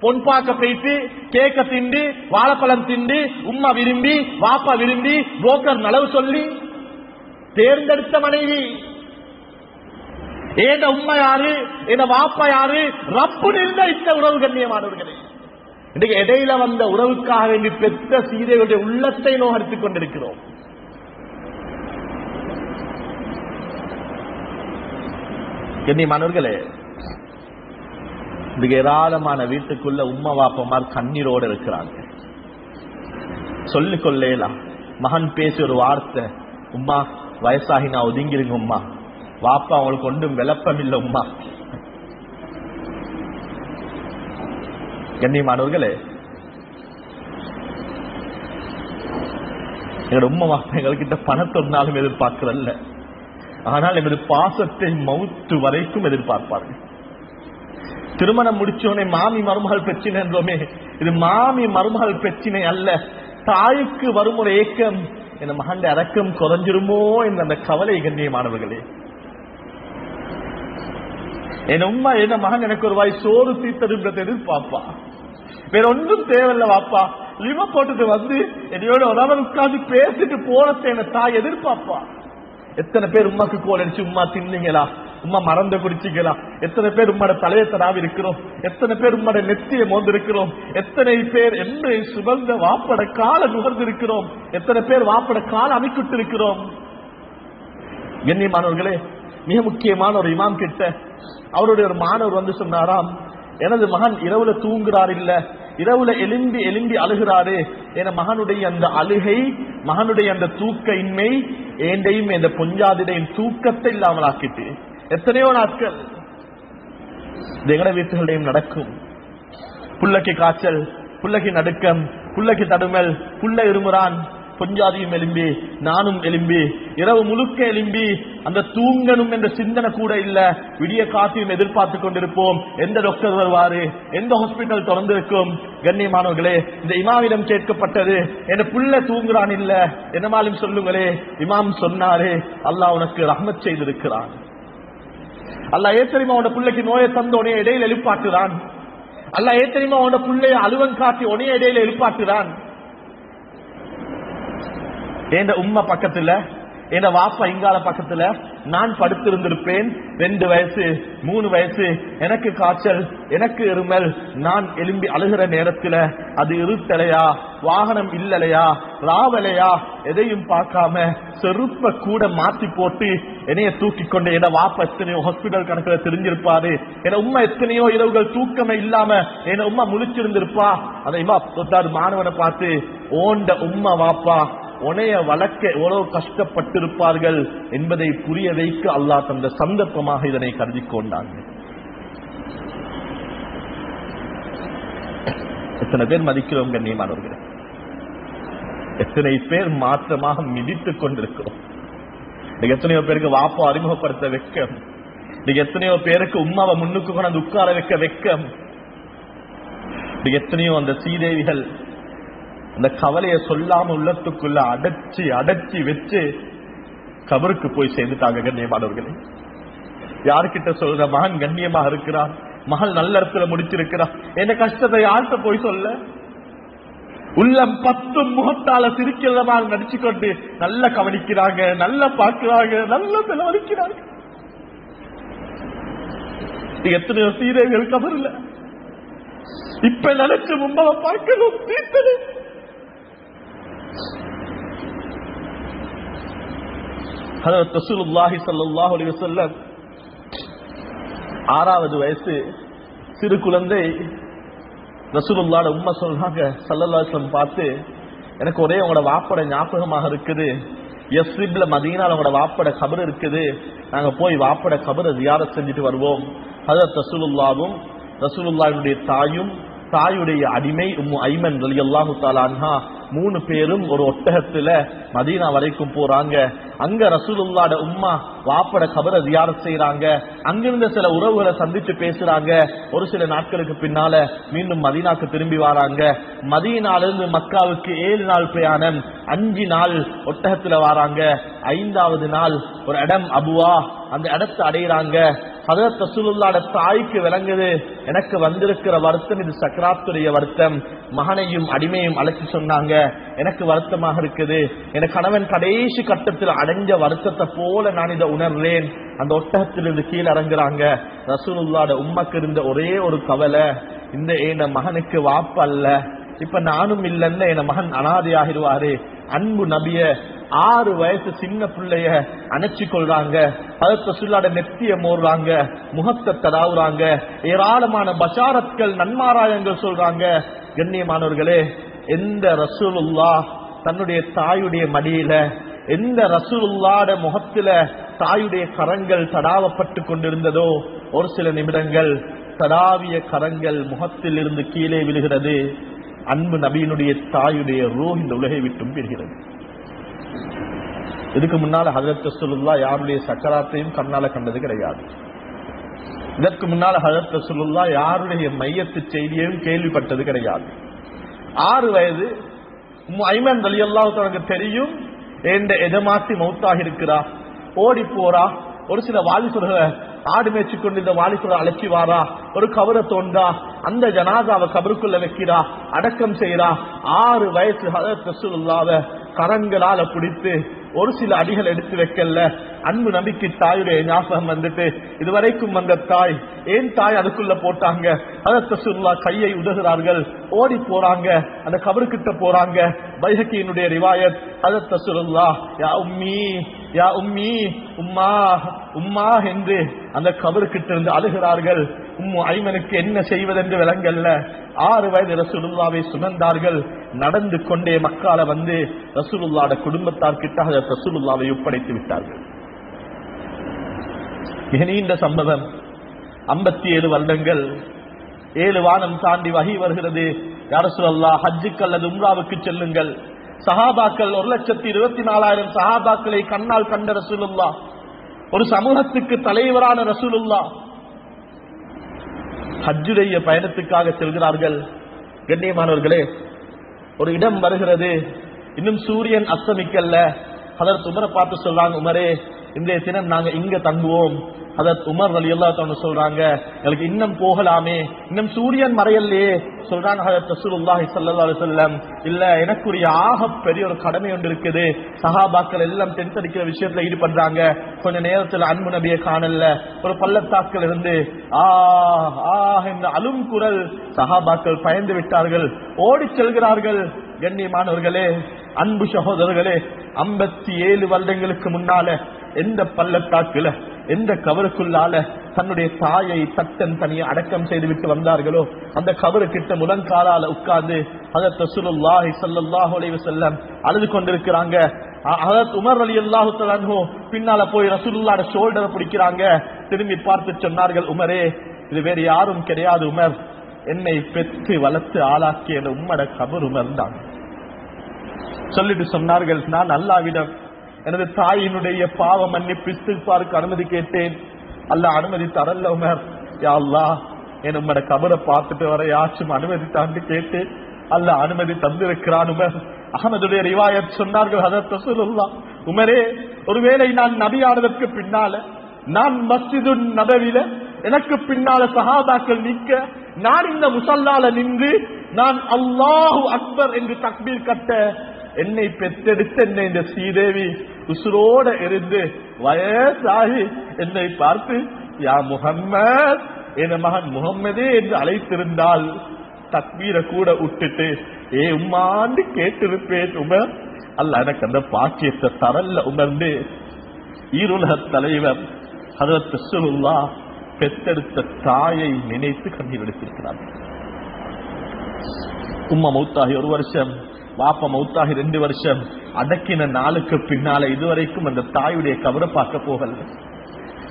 பொன்பாக்க போயிட்டு கேக்க திண்டு வாழைப்பழம் திண்டு உம்மா விரும்பி வாப்பா விரும்பி புரோக்கர் நலவு சொல்லி தேர்ந்தெடுத்த மனைவி. ஏத உம்மா யாரு, ஏத வாப்பா யாரு, ரப்பு நிர்ணயித்த உறவு கண்ணியமானவர்களே. இன்றைக்கு இடையில வந்த உறவுக்காக வேண்டி பெற்ற சீதையுடைய உள்ளத்தை நோகடித்துக் கொண்டிருக்கிறோம். கண்ணியமானவர்களே, இந்த ஏராளமான வீட்டுக்குள்ள உம்மா வாப்பமார் கண்ணீரோடு இருக்கிறாங்க. சொல்லிக் கொள்ளலாம். மகன் பேசி ஒரு வார்த்தை, உம்மா வயசாகி நான் ஒதுங்கிருங்க உம்மா, வாப்பா அவங்களுக்கு ஒன்றும் விளப்பம் இல்லை உம்மா. கண்ணியமானவர்களே, எங்களோட உம்மா வாப்பா எங்கள்கிட்ட பணத்தொன்னாலும் எதிர்பார்க்கிறல்ல, ஆனால் எமது பாசத்தை மவுத்து வரைக்கும் எதிர்பார்ப்பார்கள். திருமணம் முடிச்சோனே மாமி மருமகள் பிரச்சனை என்றோமே, இது மாமி மருமகள் பிரச்சனை அல்ல. தாய்க்கு வரும் ஒரு ஏக்கம், என் மகன் இறக்கம் குறைஞ்சிருமோ என்ற அந்த கவலை கண்ணியமானவர்களே. என் உம்மா என்ன மகன் எனக்கு ஒரு வாய் சோறு தீர்த்ததுன்றதை எதிர்பார்ப்பா. வேற ஒன்றும் தேவையில்ல வாப்பா, லிவ போட்டுட்டு வந்து என்னையோட ஒரு உட்கார்ந்து பேசிட்டு போனதை என தாய் எதிர்பார்ப்பா. எத்தனை பேர் உமாக்கு கோல் அடிச்சு உமா தின்னீங்களா, உமா மறந்து குடிச்சிங்களா? எத்தனை பேர் உம்மோட தலையை தராவி இருக்கிறோம்? எத்தனை பேர் உம்மோட நெத்தியை மோந்து இருக்கிறோம்? எத்தனை பேர் என்னை சுமந்த வாப்பட கால நுகர்ந்து இருக்கிறோம்? எத்தனை பேர் வாப்பட கால அமைக்கிட்டு இருக்கிறோம்? கண்ணியமானவர்களே, மிக முக்கியமான ஒரு இமாம் கிட்ட அவருடைய ஒரு மாணவர் வந்து சொன்னாராம், எனது மகன் இரவுல தூங்குறார் இல்ல, இரவுல எலும்பி எலும்பி அழுகிறாரு. என மகனுடைய அந்த அழுகை, மகனுடைய அந்த தூக்க இன்மை ஏண்டையும் இந்த பொஞ்சாதிடையும் தூக்கத்தை இல்லாமல் ஆக்கிட்டு எத்தனையோ நாட்கள் எங்கட வீட்டுகளையும் நடக்கும். புள்ளைக்கு காய்ச்சல், புள்ளைக்கு நடுக்கம், புள்ளைக்கு தடுமல், புள்ள இருமுறான், பொஞ்சாதியும் எலும்பி நானும் எலும்பி இரவு முழுக்க எலும்பி அந்த தூங்கணும் என்ற சிந்தனை கூட இல்ல. விடிய காத்தையும் எதிர்பார்த்து கொண்டிருப்போம், எந்த டாக்டர் வருவாரு, எந்த ஹாஸ்பிட்டல் திறந்திருக்கும். கண்ணியமானவர்களே, இந்த இமாமிடம் கேட்கப்பட்டது, என்ன புள்ள தூங்குறான் இல்ல, என்னமாலும் சொல்லுங்களே. இமாம் சொன்னாரு, அல்லாஹ் உனக்கு ரஹ்மத் செய்திருக்கிறான். அல்லாஹ் ஏத்தரிமா உன பிள்ளைக்கு நோயை தந்து உனைய இடையில எழுப்பாட்டுறான். அல்லாஹ் ஏத்தரிமா உன பிள்ளைய அலுவன் காட்டி உனைய இடையில எழுப்பாட்டுறான். என் உம்மா பக்கத்துல, என் வாப்பா இங்கால பக்கத்துல நான் படுத்திருந்திருப்பேன். 2 வயசு 3 வயசு, எனக்கு காய்ச்சல், எனக்கு இருமல். நான் எலும்பி அழுகிற நேரத்துல அது இருட்டலையா, வாகனம் இல்லலையா, ராவலையா, எதையும் பார்க்காம செருப்ப கூட மாத்தி போட்டு என்னைய தூக்கி கொண்டு என் வாப்பா எத்தனையோ ஹாஸ்பிட்டல் கணக்குல தெரிஞ்சிருப்பாரு. என் உம்மா எத்தனையோ இரவுகள் தூக்கமே இல்லாம என் உம்மா முழிச்சிருந்திருப்பா. அதை மாணவனை பார்த்து, ஓண்ட உம்மா வாப்பா உனைய வளர்க்க எவ்வளவு கஷ்டப்பட்டிருப்பார்கள் என்பதை புரிய வைக்க அல்லாஹ் தந்த சந்தர்ப்பமாக இதனை கருதி கொண்டாங்க. எத்தனை பேர் மதிக்கிறோம் கண்ணியமானவர்கள், எத்தனை பேர் மாற்றமாக மிதித்துக் கொண்டிருக்கிறோம். எத்தனையோ பேருக்கு வாப்பா அறிமுகப்படுத்த வெக்கம், எத்தனையோ பேருக்கு உம்மாவை முன்னுக்கு கொண்டு உட்கார வைக்க வெக்கம். எத்தனையோ அந்த சீதேவிகள் அந்த கவலையை சொல்லாம உள்ளத்துக்குள்ள அடைச்சி அடைச்சி வச்சு கபருக்கு போய் சேர்ந்துட்டாங்க. கண்ணியமானவர்களே, யாருக்கிட்ட சொல்ற மகன் கண்ணியமாக இருக்கிறான், மகள் நல்ல இடத்துல முடிச்சிருக்கிறான், என்ன கஷ்டத்தை யார்கிட்ட போய் சொல்ல? உள்ளம் 10 முகத்தால சிரிக்கிறதா நடிச்சு கொண்டு நல்லா கவனிக்கிறாங்க, நல்லா பார்க்கிறாங்க, நல்லா செலவழிக்கிறாங்க. எத்தனையோ சீதைகள் கபர்ல இப்ப நினைச்சு மும்பாவை பார்க்கணும் தீர்த்தது. ஹஜ்ரத் ரசூலுல்லாஹி ஸல்லல்லாஹு அலைஹி வஸல்லம் 6வது வயசு சிறு குழந்தை ரசூலுல்லாஹ்வோட உம்மா சொல்றாங்க, ஸல்லல்லாஹு அலைஹி வஸல்லம் பார்த்து, எனக்கு ஒரே உங்களோட வாப்பட ஞாபகமாக இருக்குது, யஸ்ரிப்ல மதீனால உங்களோட வாப்பட கபர் இருக்குது, நாங்க போய் வாப்பட கபரை ஜியாரத் செஞ்சுட்டு வருவோம். ஹஜ்ரத் ரசூலுல்லாஹ்வும் ரசூலுல்லாஹ்வுடைய தாயும் தாயுடைய அடிமை உம்மு ஐமன் ரலியல்லாஹு தஆலா அன்ஹா 3 பேரும் ஒரு ஒட்டகத்துல மதீனா வரைக்கும் போறாங்க. அங்க ரசூலுல்லாஹ்ட உம்மா வாப்பட கபரை ஜியாரத் செய்யறாங்க. அங்கிருந்த சில உறவுகளை சந்திச்சு பேசுறாங்க. ஒரு சில நாட்களுக்கு பின்னால மீண்டும் மதீனாக்கு திரும்பி வராங்க. மதீனால இருந்து மக்காவுக்கு 7 நாள் பிரயாணம், 5 நாள் ஒட்டகத்துல வராங்க. 5வது நாள் ஒரு இடம் அபுவா, அந்த இடத்தை அடையிறாங்க. ஹஜ்ரத் ரசூலுல்லாஹ்ட தாய்க்கு விளங்குது, எனக்கு வந்திருக்கிற வருத்தம் இது சக்ராத்துடைய வருத்தம். மகனையும் அடிமையும் அழைச்சு சொன்னாங்க, எனக்கு வருத்தமாக இருக்குது, என் கணவன் கடைசி கட்டத்தில் அடைஞ்ச வருத்தத்தை போல நான் இதை உணர்றேன். அந்த ஒட்டகத்திலிருந்து கீழே இறங்குறாங்க. ரசூலுல்லாஹ்ட உம்மக்கு இருந்த ஒரே ஒரு கவலை, இந்த என் மகனுக்கு வாப்ப அல்ல, இப்ப நானும் இல்லைன்னு என் மகன் அனாதையாகிடுவாரு. அன்பு நபிய 6 வயசு சின்ன பிள்ளைய அணைச்சு கொள்றாங்க. ஹஜ்ரத் ரசூலுல்லாஹ்ட நெத்திய மோர்றாங்க, முகத்தை தடாவுறாங்க, ஏராளமான பஷாரத்கள் நன்மாராயங்கள் சொல்றாங்க. கண்ணியமானவர்களே, எந்த ரசூலுல்லாஹ் தன்னுடைய தாயுடைய மடியில, எந்த ரசூலுல்லாஹ்ட முகத்தில தாயுடைய கரங்கள் தடாவப்பட்டு கொண்டிருந்ததோ, ஒரு சில நிமிடங்கள் தடாவிய கரங்கள் முகத்தில் இருந்து கீழே விழுகிறது. அன்பு நபியினுடைய தாயுடைய ரூஹ் இந்த உலகை விட்டும் பெறுகிறது. இதுக்கு முன்னால ஹஜ்ரத் ரசூலுல்லாஹ் யாருடைய சக்கராத்தையும் கண்ணால கண்டது கிடையாது. இதற்கு முன்னால ஹஜ்ரத் ரசூலுல்லாஹ் யாருடைய மையத்து செய்தியையும் கேள்விப்பட்டது கிடையாது. 6 வயது உம்மு ஐமன் ரலியல்லாஹு தஆலா தெரியும், என்ற எஜமாத்தி மௌத்தாகி இருக்கிறா, ஓடி போறா. ஒரு சில வாலிபர்களை ஆடு மேய்ச்சி கொண்டு இந்த வாலிபரை அழைச்சி வாரா, ஒரு கபரை தோண்டா, அந்த ஜனாதாவை கபருக்குள்ள வைக்கிறா, அடக்கம் செய்யறா. 6 வயசு ஹஜ்ரத் ரசூலுல்லாஹ்வை கரங்களால பிடித்து ஒரு சில அடிகள் எடுத்து வைக்கல. அன்பு நபிக்கு தாயுடைய ஞாபகம் வந்துட்டு, இதுவரைக்கும் வந்த தாய் ஏன் தாய் அதுக்குள்ள போட்டாங்க. ஹஜ்ரத் ரசூலுல்லாஹ் கையை உதறுகிறார்கள், ஓடி போறாங்க, அந்த கபருக்கிட்ட போறாங்க. பைஹக்கியினுடைய ரிவாயத், ஹஜ்ரத் ரசூலுல்லாஹ் யா உம்மி யா உம்மி, உம்மா உம்மா என்று அந்த கபருக்கிட்ட இருந்து அழுகிறார்கள். உம்மு ஐமனுக்கு என்ன செய்வதென்று விளங்கல்ல. 6 வயது ரசூலுல்லாவை சுமந்தார்கள். நடந்து கொண்டே மக்கால வந்து ரசூலுல்லாஹ்ட குடும்பத்தார் கிட்ட ஹஜ்ரத் ரசூலுல்லாவை ஒப்படைத்து விட்டார்கள். மிக நீண்ட சம்பவம். 57 வருடங்கள், 7 வானம் தாண்டி வஹி வருகிறது. யா ரசூலல்லாஹ், ஹஜ்ஜுக்கு அல்லது உம்ராவுக்கு செல்லுங்கள். சஹாபாக்கள் 1,24,000 சஹாபாக்களை கண்ணால் கண்ட ரசூலுல்லாஹ், ஒரு சமூகத்துக்கு தலைவரான ரசூலுல்லாஹ் ஹஜ்ஜுடைய பயணத்துக்காக செல்கிறார்கள். கண்ணியமானவர்களே, ஒரு இடம் வருகிறது, இன்னும் சூரியன் அஸ்தமிக்கல்ல. ஹஜ்ரத் உமரை பார்த்து சொல்றாங்க, உமரே இன்றைய தினம் நாங்க இங்க தங்குவோம். ஹஜ்ரத் உமர் ரலியல்லாஹு தஆலா சொல்றாங்க, எனக்கு இன்னும் போகலாமே, இன்னும் சூரியன் மறையல்லையே. சொல்றாங்க ஹஜ்ரத் ரசூலுல்லாஹி ஸல்லல்லாஹு அலைஹி வஸல்லம், இல்ல, எனக்குரிய பெரிய ஒரு கடமை ஒன்று இருக்குது. சஹாபாக்கள் எல்லாம் டென்ட் அடிக்கிற விஷயத்துல ஈடுபடுறாங்க. கொஞ்ச நேரத்தில் அன்பு நபியை காணல. ஒரு பள்ளத்தாக்கில் இருந்து ஆ ஆ என்ற அலும் குரல். சஹாபாக்கள் பயந்து விட்டார்கள், ஓடி செல்கிறார்கள். கண்ணியமானவர்களே, அன்பு சகோதரர்களே, 57 வருடங்களுக்கு முன்னால எந்த பள்ளத்தாக்குல, எந்த கபருக்குள்ளால தன்னுடைய தாயை தட்டன் தனியை அடக்கம் செய்து விட்டு வந்தார்களோ, அந்த கபரு கிட்ட முழங்காலால உட்கார்ந்து ஹஜ்ரத் ரசூலுல்லாஹி ஸல்லல்லாஹு அலைஹி வஸல்லம் அழுது கொண்டிருக்கிறாங்க. ஹஜ்ரத் உமர் ரலியல்லாஹு தஆலா அன்ஹு பின்னால போய் ரசூலுல்லாஹ்ட ஷோல்டரை பிடிக்கிறாங்க. திரும்பி பார்த்து சொன்னார்கள், உமரே, இது வேறு யாரும் கிடையாது உமர், என்னை பெற்று வளர்த்து ஆளாக்கிய உம்மட கபர் உமர் தான். சொல்லிட்டு சொன்னார்கள், நான் அல்லாஹ்விடம் எனது தாயினுடைய பாவ மன்னிப்பு இஸ்திக்பாருக்கு அனுமதி கேட்டேன். அல்லாஹ் அனுமதி தரல உமர். யா அல்லாஹ், என் உம்மட கபரை பார்த்துட்டு வர யாச்சும் அனுமதி தாண்டி கேட்டு அல்லாஹ் அனுமதி தந்திருக்கிறான் உமர். அஹமதுடைய ரிவாயத் சொன்னார்கள் ஹஜ்ரத் ரசூலுல்லாஹ், உமரே, ஒருவேளை நான் நபியானதற்கு பின்னால, நான் மஸ்ஜிது நபவில எனக்கு பின்னால சஹாபாக்கள் நிற்க, நான் இந்த முஸல்லால நின்று நான் அல்லாஹு அக்பர் என்று தக்பீர் கட்ட, என்னை பெற்றெடுத்த என்னை இந்த ஸ்ரீதேவி உசுரோட இருந்து வயசாகி என்னை பார்த்து யா முஹம்மத், என் மகன் முகம்மதே என்று அழைத்திருந்தால் தக்பீரை கூட விட்டுட்டு ஏ உம்மாண்டு கேட்டிருப்பேன் உமர். அல்ல எனக்கு அந்த பாக்கியத்தை தரல்ல உமர்ந்து ஈருலக தலைவர் ஹஜ்ரத் ரசூலுல்லாஹ் பெற்றெடுத்த தாயை நினைத்து கண்ணீர் எடுத்திருக்கிறார். உம்மா மௌத்தாகி 1 வருஷம், வாப்பா மௌத்தாகி 2 வருஷம், அடக்கின நாளுக்கு பின்னால இதுவரைக்கும் அந்த தாயுடைய கபரை பார்க்க போகல.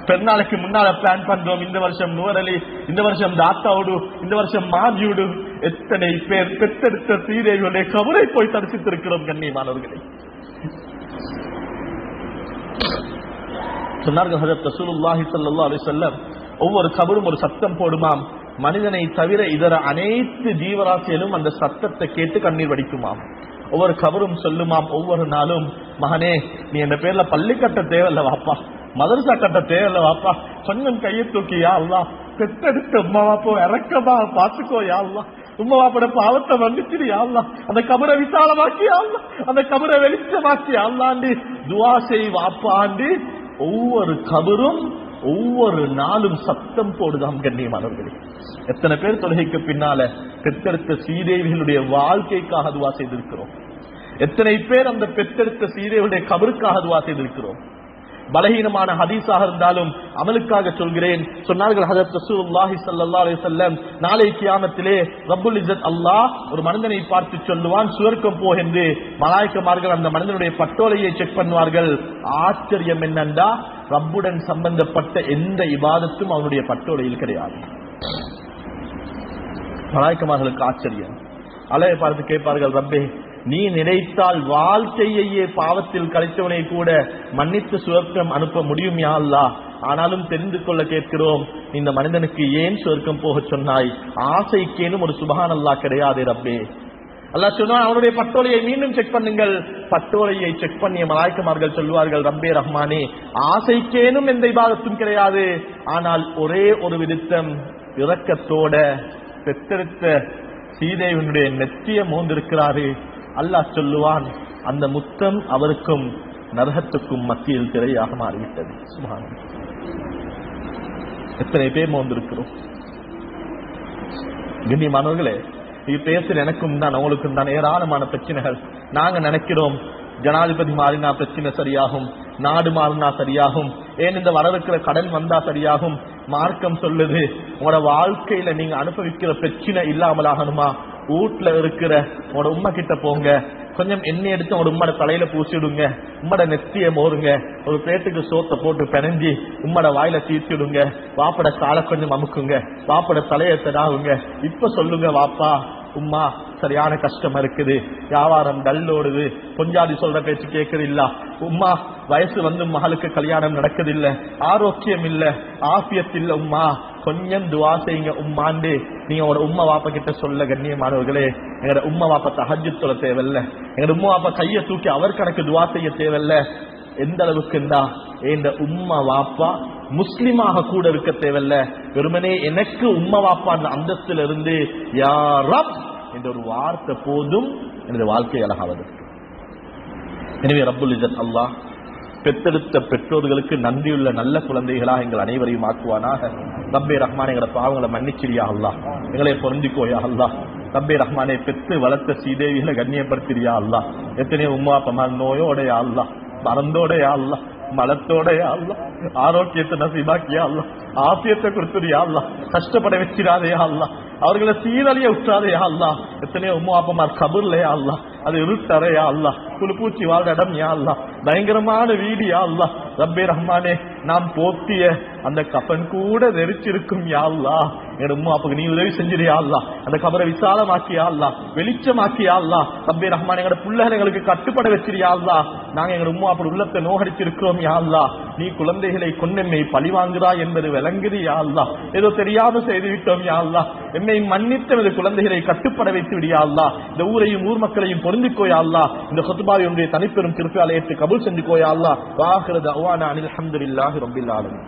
பெருநாளுக்கு முன்னால பிளான் பண்றோம், இந்த வருஷம் நுவரலி, இந்த வருஷம் தாத்தாவோடு, இந்த வருஷம் மாஜியோடு, எத்தனை பேர் பெற்றெடுத்த சீதைகளுடைய கபரை போய் தரிசித்திருக்கிறோம் கண்ணியமானவர்களே. சொன்னார்கள் ஹஜரத் ரசூலுல்லாஹி ஸல்லல்லாஹு அலைஹி வஸல்லம், ஒவ்வொரு கபரும் ஒரு சத்தம் போடுமாம். மனிதனை தவிர இதர அனைத்து ஜீவராசிகளும் அந்த சத்தத்தை கேட்டு கண்ணீர் வடிக்குமாம். ஒவ்வொரு கபரும் சொல்லுமாம் ஒவ்வொரு நாளும், மகனே நீ என் பேர்ல பள்ளி கட்ட தேவையில்ல வாப்பா, மதரசா கட்ட தேவையில்ல வாப்பா, கொஞ்சம் கையை தூக்கி யா அல்லாஹ் பெற்றெடுத்த உம்மா வாப்போ இறக்கமா பாத்துக்கோ யா அல்லாஹ், உம்மா வாப்போட பாவத்தை மன்னிச்சிரு யா அல்லாஹ், அந்த கபரை விசாலமாக்கி யா அல்லாஹ், அந்த கபரை வெளிச்சமாக்கி யா அல்லாஹ்ண்டி துஆ செய் வாப்பாண்டி ஒவ்வொரு கபரும் ஒவ்வொரு நாளும் சத்தம் போடுதாம் கண்ணியமானவர்களே. எத்தனை பேர் தொழுகைக்கு பின்னால பெற்றெடுத்த சீதேவிகளுடைய வாழ்க்கைக்காக துவா செய்திருக்கிறோம். எத்தனை பேர் அந்த பெற்றெடுத்த சீதேவியுடைய கபருக்காக துவா செய்திருக்கிறோம். பலகீனமான ஹதீஸாக இருந்தாலும் அமலுக்காக சொல்கிறேன். சொன்னார்கள் ஹஜரத் ரசூலுல்லாஹி ஸல்லல்லாஹு அலைஹி வஸல்லம், நாளை கியாமத்திலே ரப்புல் இஸ்ஸத் அல்லாஹ் ஒரு மனிதனை பார்த்து சொல்லுவான், சுவர்க்கம் போ என்று. மலாயிக்கமார்கள் அந்த மனிதனுடைய பட்டோலையை செக் பண்ணுவார்கள். ஆச்சரியம் என்னண்டா, ரப்புடன் சம்பந்தப்பட்ட எந்த இபாதத்தும் அவனுடைய பட்டோலையில் கிடையாது. மலாயிக்கமார்களுக்கு ஆச்சரியம். அலையை பார்த்து கேட்பார்கள், ரப்பே நீ நினைத்தால் வாழ்க்கையே பாவத்தில் கழித்தவனை கூட மன்னித்து சுவர்க்கம் அனுப்ப முடியும் யா அல்லாஹ். ஆனாலும் தெரிந்து கொள்ள கேட்கிறோம், இந்த மனிதனுக்கு ஏன் சுவர்க்கம் போக சொன்னாய்? ஆசைக்கேனும் ஒரு சுப்ஹானல்லாஹ் கிடையாது ரப்பே. அல்லாஹ் சொன்னான், அவனுடைய பட்டோலையை மீண்டும் செக் பண்ணுங்கள். பட்டோலையை செக் பண்ணிய மலாயிக்கமார்கள் சொல்லுவார்கள், ரப்பே ரஹ்மானே ஆசைக்கேனும் எந்த இபாதத்தும் கிடையாது. ஆனால் ஒரே ஒரு விருத்தம் இரக்கத்தோட பெற்றெடுத்த சீதேவனுடைய நெற்றிய மோந்திருக்கிறாரு. அல்லாஹ் சொல்லுவான், அந்த முத்தம் அவருக்கும் நரகத்துக்கும் மத்தியில் திரையாக மாறிவிட்டது. சுப்ஹானல்லாஹ். எத்தனை பேர் மோந்திருக்கிறோம் கண்ணியமானவர்களே. இது பேசுற எனக்கும் தான் அவங்களுக்கும் தான் ஏராளமான பிரச்சனைகள். நாங்க நினைக்கிறோம் ஜனாதிபதி மாறினா பிரச்சனை சரியாகும், நாடு மாறினா சரியாகும், ஏன் இந்த வரவிருக்கிற கடன் வந்தா சரியாகும். மார்க்கம் சொல்லுது, உங்களோட வாழ்க்கையில நீங்க அனுபவிக்கிற பிரச்சனை இல்லாமலாகணுமா, வீட்டுல இருக்கிற உங்களோட உம்மா கிட்ட போங்க, கொஞ்சம் எண்ணெய் எடுத்து உங்களோட உம்மோட தலையில பூசிடுங்க, உம்மோட நெத்திய மோருங்க, ஒரு பிளேட்டுக்கு சோத்தை போட்டு பிணைஞ்சி உம்மோட வாயில தீர்த்திடுங்க, வாப்பட காலை கொஞ்சம் அமுக்குங்க, வாப்பட தலையை தடாவுங்க. இப்ப சொல்லுங்க, வாப்பா உம்மா சரியான கஷ்டம் இருக்குது, வியாபாரம் டல்லோடுது, பொஞ்சாதி சொல்ற பேச்சு கேட்கறது இல்ல, உம்மா வயசு வந்து மகளுக்கு கல்யாணம் நடக்குது இல்ல, ஆரோக்கியம் இல்ல, ஆபியத் இல்ல, உம்மா கொஞ்சம் துவா செய்யுங்க உம்மாண்டு நீங்க உங்களோட உம்மா வாப்பா கிட்ட சொல்ல. கண்ணியமானவர்களே, எங்களோட உம்மா வாப்பா தஹஜ்ஜுத் தொழ தேவையில்ல, எங்களோட உம்மா வாப்பா கையை தூக்கி அவர் கணக்கு துவா செய்ய தேவையில்ல. எந்த அளவுக்கு இருந்தா இந்த உம்மா வாப்பா முஸ்லிமாக கூட இருக்க தேவையில்ல, வெறுமனே எனக்கு உம்மா வாப்பா அந்த அந்தஸ்துல இருந்து யா ரப் என்ற ஒரு வார்த்தை போதும் எனது வாழ்க்கை அழகாவதற்கு. எனவே ரப்புல் இஸ்ஸத் அல்லாஹ் பெற்றெடுத்த பெற்றோர்களுக்கு நன்றியுள்ள நல்ல குழந்தைகளாக எங்கள் அனைவரையும் ஆக்குவானாக. ரப்பே ரஹ்மானே எங்களோட பாவங்களை மன்னிச்சிரியா அல்லாஹ், எங்களை பொருந்திக்கோயா அல்லாஹ். ரப்பே ரஹ்மானே பெற்று வளர்த்த சீதேவிகளை கண்ணியப்படுத்திரியா அல்லாஹ். எத்தனையோ உம்மா அப்பா நோயோடையா அல்லாஹ், மறந்தோடையா அல்லாஹ், மலத்தோடையா அல்லாஹ், ஆரோக்கியத்தை நசீபாக்கியா அல்லாஹ், ஆசியத்தை கொடுத்துறியா அல்லாஹ், கஷ்டப்பட வச்சிடாதையா அல்லாஹ், அவர்களை சீரழிய விட்டாதையா அல்லாஹ். எத்தனையோ உம்மா அப்பமார் கபூர்லையா அல்லாஹ், அது இருட்டறையா அல்லாஹ், குளிப்பூச்சி வாழ்ற இடம் யா அல்லாஹ், பயங்கரமான வீடியா அல்லாஹ். ரப்பே ரஹ்மானே நாம் போத்திய அந்த கஃன் கூட நெரிச்சிருக்கும் யா அல்லாஹ். எங்க உம்மா அப்பாக்கு நீ உதவி செஞ்சிரியா அல்லாஹ், அந்த கபரை விசாலமாக்கியா அல்லாஹ், வெளிச்சமாக்கியா அல்லாஹ். ரப்பே ரஹ்மானே எங்களோட பிள்ளைகளை எங்களுக்கு கட்டுப்பட வச்சிரியா அல்லாஹ். நாங்க எங்க உம்மா அப்படி உள்ளத்தை நோகடிச்சிருக்கிறோம் யா அல்லாஹ். நீ குழந்தைகளை கொண்டெம்மை பழி வாங்குறாய் என்பது விளங்குது யா அல்லாஹ். ஏதோ தெரியாம செய்து விட்டோம் யா அல்லாஹ். எம்மை மன்னித்த குழந்தைகளை கட்டுப்பட வைத்து விடியா அல்லாஹ். இந்த ஊரையும் ஊர் மக்களையும் பொருந்திக்கோயா அல்லாஹ். இந்த ஹுத்பாவை உங்களுடைய தனிப்பெரும் கிருபையால் ஏற்று கபூல் செஞ்சுக்கோயா அல்லாஹ். வாஹிரு தஅவானா அனில் ஹம்துலில்லாஹி ரப்பில் ஆலமீன்.